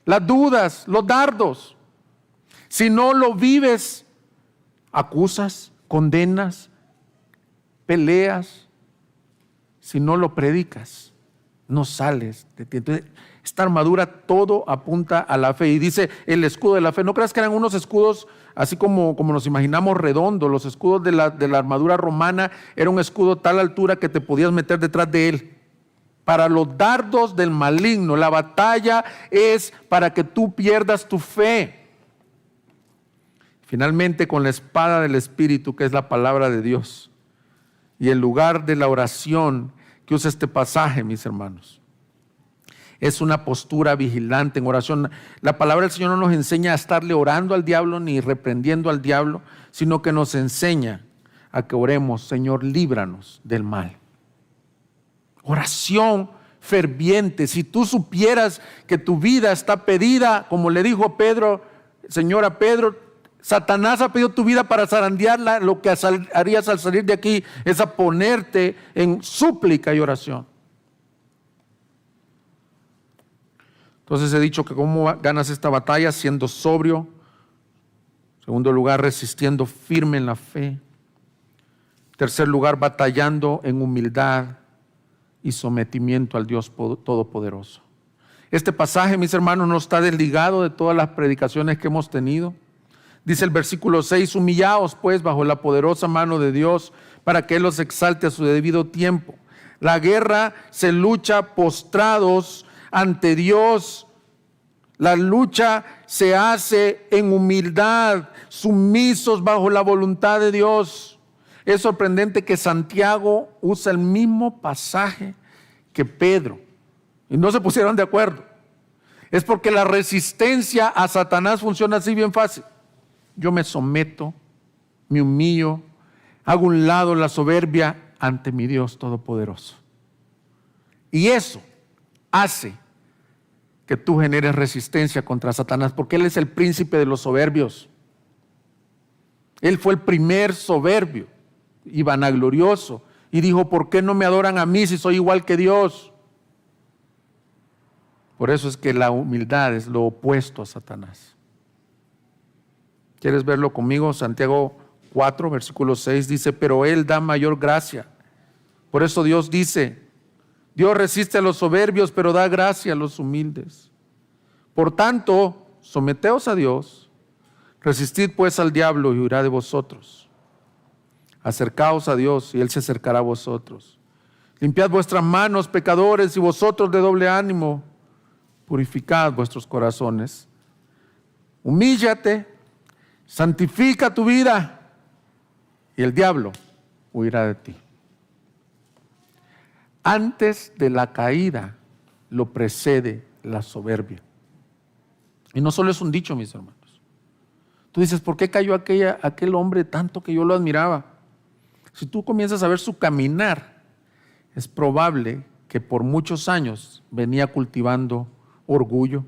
las dudas, los dardos. Si no lo vives, acusas, condenas, peleas. Si no lo predicas, no sales de ti. Entonces, esta armadura todo apunta a la fe. Y dice el escudo de la fe. No creas que eran unos escudos así como nos imaginamos, redondos. Los escudos de la armadura romana era un escudo tal altura que te podías meter detrás de él. Para los dardos del maligno, la batalla es para que tú pierdas tu fe. Finalmente, con la espada del Espíritu, que es la palabra de Dios, y el lugar de la oración que usa este pasaje, mis hermanos, es una postura vigilante en oración. La palabra del Señor no nos enseña a estarle orando al diablo ni reprendiendo al diablo, sino que nos enseña a que oremos: Señor, líbranos del mal. Oración ferviente. Si tú supieras que tu vida está pedida, como le dijo Pedro, Señor, a Pedro: Satanás ha pedido tu vida para zarandearla, lo que harías al salir de aquí es a ponerte en súplica y oración. Entonces he dicho que cómo ganas esta batalla: siendo sobrio. En segundo lugar, resistiendo firme en la fe. En tercer lugar, batallando en humildad y sometimiento al Dios Todopoderoso. Este pasaje, mis hermanos, no está desligado de todas las predicaciones que hemos tenido. Dice el versículo 6: humillaos pues bajo la poderosa mano de Dios, para que Él los exalte a su debido tiempo. La guerra se lucha postrados ante Dios, La lucha se hace en humildad, sumisos bajo la voluntad de Dios. Es sorprendente que Santiago usa el mismo pasaje que Pedro y no se pusieron de acuerdo. Es porque la resistencia a Satanás funciona así bien fácil. Yo me someto, me humillo, hago un lado la soberbia ante mi Dios Todopoderoso. Y eso hace que tú generes resistencia contra Satanás, porque él es el príncipe de los soberbios. Él fue el primer soberbio y vanaglorioso, y dijo: ¿por qué no me adoran a mí si soy igual que Dios? Por eso es que la humildad es lo opuesto a Satanás. ¿Quieres verlo conmigo? Santiago 4, versículo 6 dice: pero Él da mayor gracia. Por eso Dios dice: Dios resiste a los soberbios, pero da gracia a los humildes. Por tanto, someteos a Dios, resistid pues al diablo y huirá de vosotros. Acercaos a Dios y Él se acercará a vosotros. Limpiad vuestras manos, pecadores, y vosotros de doble ánimo, purificad vuestros corazones. Humíllate, santifica tu vida, y el diablo huirá de ti. Antes de la caída lo precede la soberbia. Y no solo es un dicho, mis hermanos. Tú dices: ¿por qué cayó aquel hombre tanto que yo lo admiraba? Si tú comienzas a ver su caminar, es probable que por muchos años venía cultivando orgullo,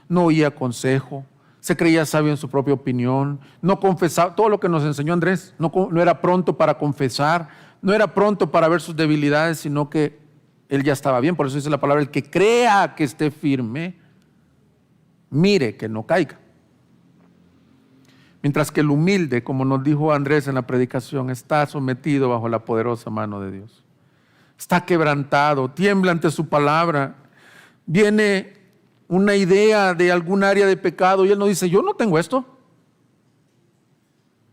no oía consejo, se creía sabio en su propia opinión, no confesaba, todo lo que nos enseñó Andrés, no era pronto para confesar, no era pronto para ver sus debilidades, sino que él ya estaba bien. Por eso dice la palabra: el que crea que esté firme, mire que no caiga. Mientras que el humilde, como nos dijo Andrés en la predicación, está sometido bajo la poderosa mano de Dios. Está quebrantado, tiembla ante su palabra. Viene una idea de algún área de pecado y él no dice: yo no tengo esto,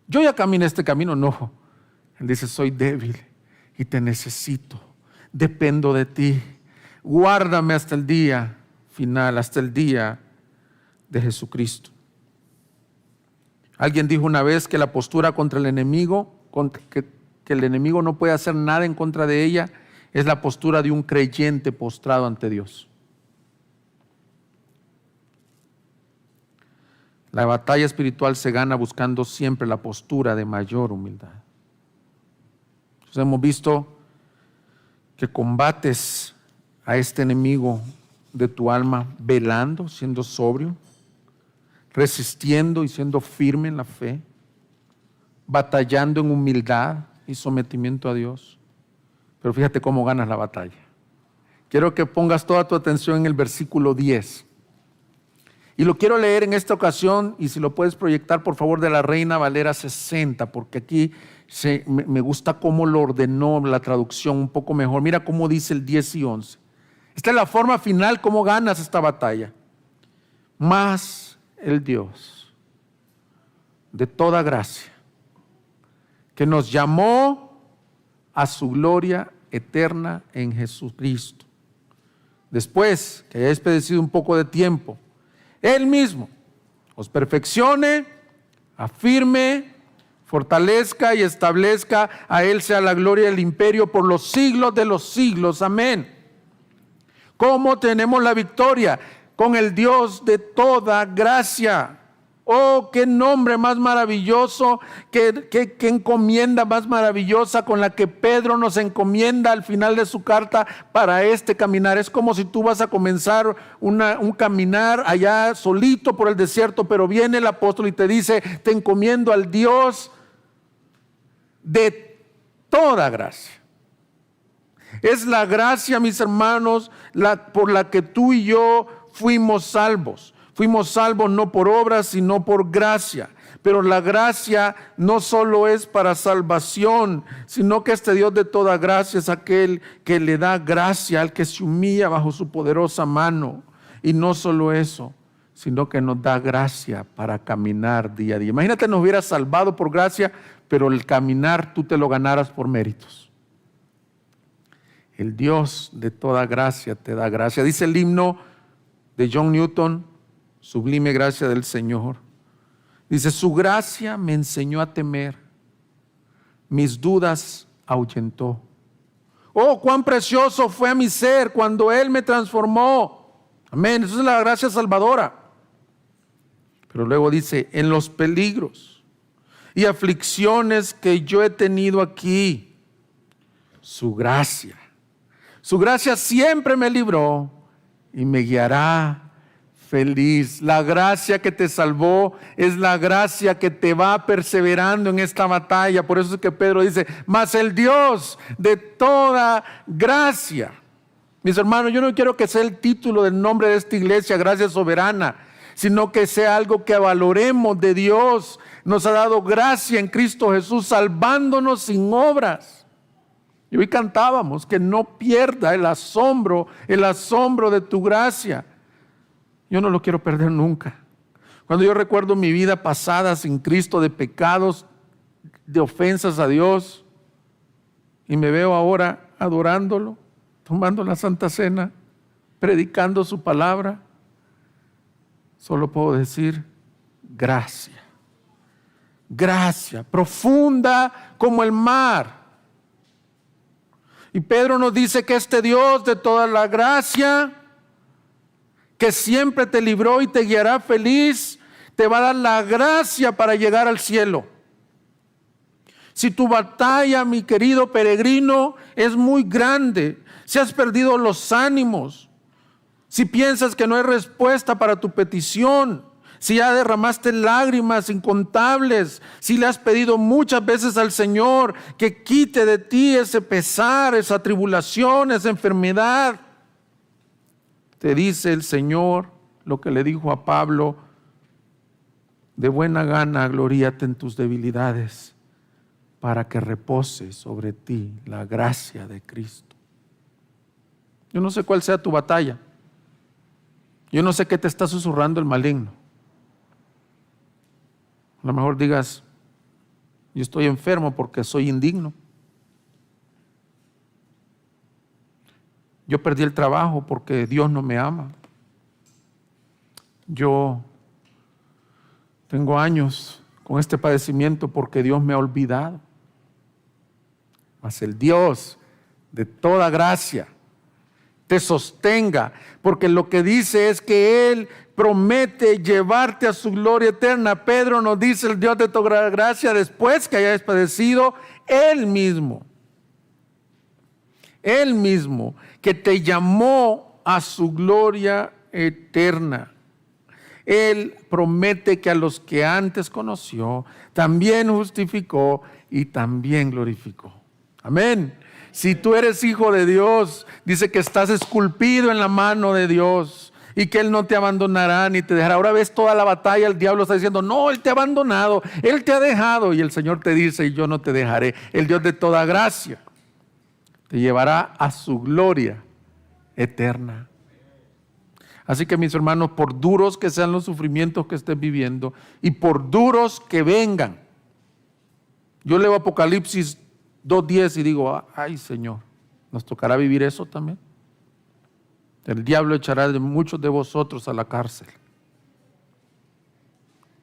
yo ya caminé este camino. No, él dice: soy débil y te necesito, dependo de ti, guárdame hasta el día final, hasta el día de Jesucristo. Alguien dijo una vez que la postura contra el enemigo, que el enemigo no puede hacer nada en contra de ella, es la postura de un creyente postrado ante Dios. La batalla espiritual se gana buscando siempre la postura de mayor humildad. Entonces hemos visto que combates a este enemigo de tu alma velando, siendo sobrio, resistiendo y siendo firme en la fe, batallando en humildad y sometimiento a Dios. Pero fíjate cómo ganas la batalla. Quiero que pongas toda tu atención en el versículo 10. Y lo quiero leer en esta ocasión, y si lo puedes proyectar, por favor, de la Reina Valera 60, porque aquí me gusta cómo lo ordenó la traducción un poco mejor. Mira cómo dice el 10 y 11. Esta es la forma final, cómo ganas esta batalla. Mas el Dios de toda gracia, que nos llamó a su gloria eterna en Jesucristo, después que hayáis padecido un poco de tiempo, Él mismo os perfeccione, afirme, fortalezca y establezca. A Él sea la gloria y el imperio por los siglos de los siglos. Amén. ¿Cómo tenemos la victoria? Con el Dios de toda gracia. Oh, qué nombre más maravilloso, qué encomienda más maravillosa con la que Pedro nos encomienda al final de su carta para este caminar. Es como si tú vas a comenzar un caminar allá solito por el desierto, pero viene el apóstol y te dice: te encomiendo al Dios de toda gracia. Es la gracia, mis hermanos, por la que tú y yo fuimos salvos. Fuimos salvos no por obras, sino por gracia. Pero la gracia no solo es para salvación, sino que este Dios de toda gracia es aquel que le da gracia al que se humilla bajo su poderosa mano. Y no solo eso, sino que nos da gracia para caminar día a día. Imagínate, nos hubiera salvado por gracia, pero el caminar tú te lo ganaras por méritos. El Dios de toda gracia te da gracia. Dice el himno de John Newton: sublime gracia del Señor. Dice, su gracia me enseñó a temer, mis dudas ahuyentó. Oh, cuán precioso fue a mi ser cuando Él me transformó. Amén, eso es la gracia salvadora. Pero luego dice, en los peligros y aflicciones que yo he tenido aquí, su gracia siempre me libró y me guiará feliz. La gracia que te salvó es la gracia que te va perseverando en esta batalla. Por eso es que Pedro dice, mas el Dios de toda gracia. Mis hermanos, yo no quiero que sea el título del nombre de esta iglesia, gracia soberana, sino que sea algo que valoremos de Dios. Nos ha dado gracia en Cristo Jesús, salvándonos sin obras. Y hoy cantábamos que no pierda el asombro de tu gracia. Yo no lo quiero perder nunca. Cuando yo recuerdo mi vida pasada sin Cristo, de pecados, de ofensas a Dios, y me veo ahora adorándolo, tomando la Santa Cena, predicando su palabra, solo puedo decir gracia. Gracia, profunda como el mar. Y Pedro nos dice que este Dios de toda la gracia, que siempre te libró y te guiará feliz, te va a dar la gracia para llegar al cielo. Si tu batalla, mi querido peregrino, es muy grande, si has perdido los ánimos, si piensas que no hay respuesta para tu petición, si ya derramaste lágrimas incontables, si le has pedido muchas veces al Señor que quite de ti ese pesar, esa tribulación, esa enfermedad, te dice el Señor lo que le dijo a Pablo: de buena gana gloríate en tus debilidades, para que repose sobre ti la gracia de Cristo. Yo no sé cuál sea tu batalla. Yo no sé qué te está susurrando el maligno. A lo mejor digas, yo estoy enfermo porque soy indigno. Yo perdí el trabajo porque Dios no me ama. Yo tengo años con este padecimiento porque Dios me ha olvidado. Mas el Dios de toda gracia te sostenga, porque lo que dice es que Él promete llevarte a su gloria eterna. Pedro nos dice, el Dios de toda gracia, después que hayas padecido, Él mismo, que te llamó a su gloria eterna. Él promete que a los que antes conoció, también justificó y también glorificó. Amén. Si tú eres hijo de Dios, dice que estás esculpido en la mano de Dios y que Él no te abandonará ni te dejará. Ahora ves toda la batalla, el diablo está diciendo, no, Él te ha abandonado, Él te ha dejado. Y el Señor te dice, yo no te dejaré. El Dios de toda gracia te llevará a su gloria eterna. Así que, mis hermanos, por duros que sean los sufrimientos que estés viviendo y por duros que vengan, yo leo Apocalipsis 2:10 y digo, ay Señor, ¿nos tocará vivir eso también? El diablo echará de muchos de vosotros a la cárcel.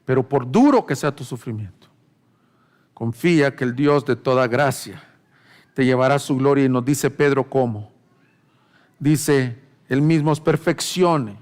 Pero por duro que sea tu sufrimiento, confía que el Dios de toda gracia te llevará a su gloria. Y nos dice Pedro cómo. Dice, Él mismo os perfeccione,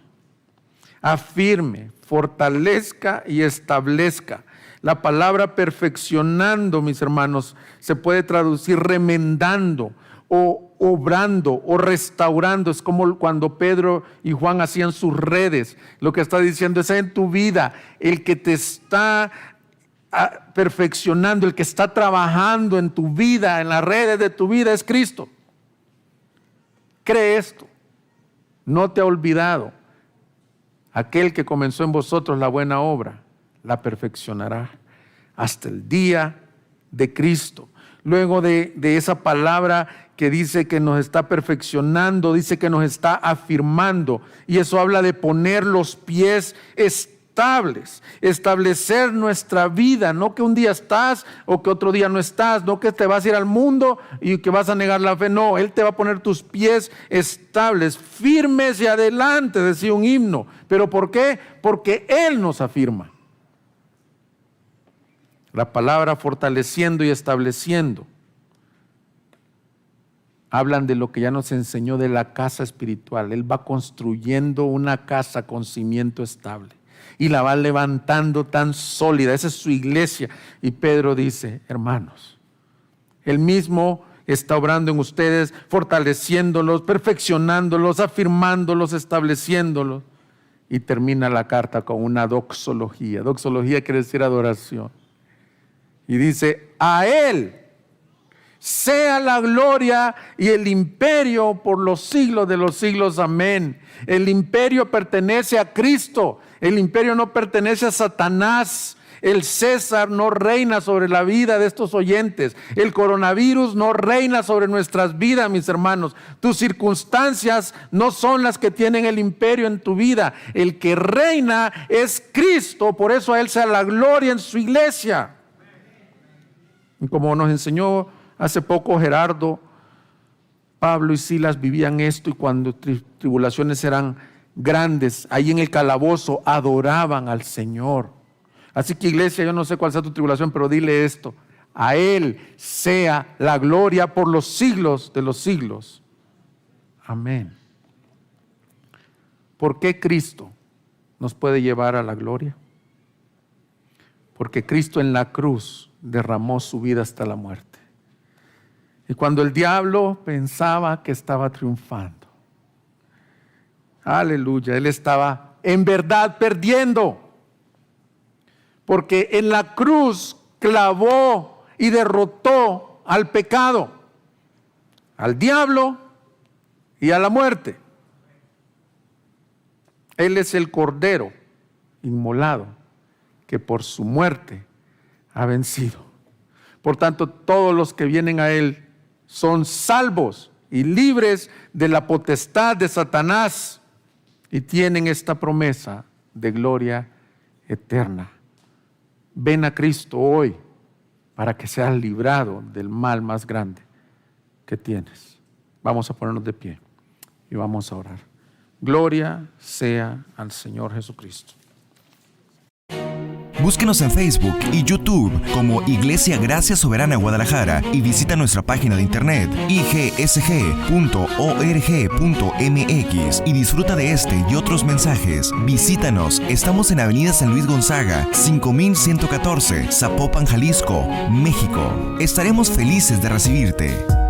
afirme, fortalezca y establezca. La palabra perfeccionando, mis hermanos, se puede traducir remendando o obrando o restaurando. Es como cuando Pedro y Juan hacían sus redes. Lo que está diciendo es en tu vida, el que te está perfeccionando, el que está trabajando en tu vida, en las redes de tu vida, es Cristo. Cree esto. No te ha olvidado. Aquel que comenzó en vosotros la buena obra, la perfeccionará hasta el día de Cristo. Luego de esa palabra que dice que nos está perfeccionando, dice que nos está afirmando. Y eso habla de poner los pies estables. Establecer nuestra vida, no que un día estás o que otro día no estás, no que te vas a ir al mundo y que vas a negar la fe. No, Él te va a poner tus pies estables, firmes y adelante, decía un himno. ¿Pero por qué? Porque Él nos afirma. La palabra fortaleciendo y estableciendo hablan de lo que ya nos enseñó de la casa espiritual. Él va construyendo una casa con cimiento estable y la va levantando tan sólida. Esa es su iglesia. Y Pedro dice, hermanos, Él mismo está obrando en ustedes, fortaleciéndolos, perfeccionándolos, afirmándolos, estableciéndolos. Y termina la carta con una doxología. Doxología quiere decir adoración. Y dice, a Él sea la gloria y el imperio por los siglos de los siglos. Amén. El imperio pertenece a Cristo. El imperio no pertenece a Satanás. El César no reina sobre la vida de estos oyentes. El coronavirus no reina sobre nuestras vidas, mis hermanos. Tus circunstancias no son las que tienen el imperio en tu vida. El que reina es Cristo. Por eso a Él sea la gloria en su iglesia. Y como nos enseñó hace poco Gerardo, Pablo y Silas vivían esto, y cuando tribulaciones eran grandes, ahí en el calabozo adoraban al Señor. Así que, iglesia, yo no sé cuál sea tu tribulación, pero dile esto: a Él sea la gloria por los siglos de los siglos. Amén. ¿Por qué Cristo nos puede llevar a la gloria? Porque Cristo en la cruz derramó su vida hasta la muerte. Y cuando el diablo pensaba que estaba triunfando, aleluya, él estaba en verdad perdiendo. Porque en la cruz clavó y derrotó al pecado, al diablo y a la muerte. Él es el Cordero inmolado que por su muerte ha vencido. Por tanto, todos los que vienen a Él son salvos y libres de la potestad de Satanás y tienen esta promesa de gloria eterna. Ven a Cristo hoy para que seas librado del mal más grande que tienes. Vamos a ponernos de pie y vamos a orar. Gloria sea al Señor Jesucristo. Búsquenos en Facebook y YouTube como Iglesia Gracia Soberana Guadalajara y visita nuestra página de internet igsg.org.mx y disfruta de este y otros mensajes. Visítanos, estamos en Avenida San Luis Gonzaga, 5114, Zapopan, Jalisco, México. Estaremos felices de recibirte.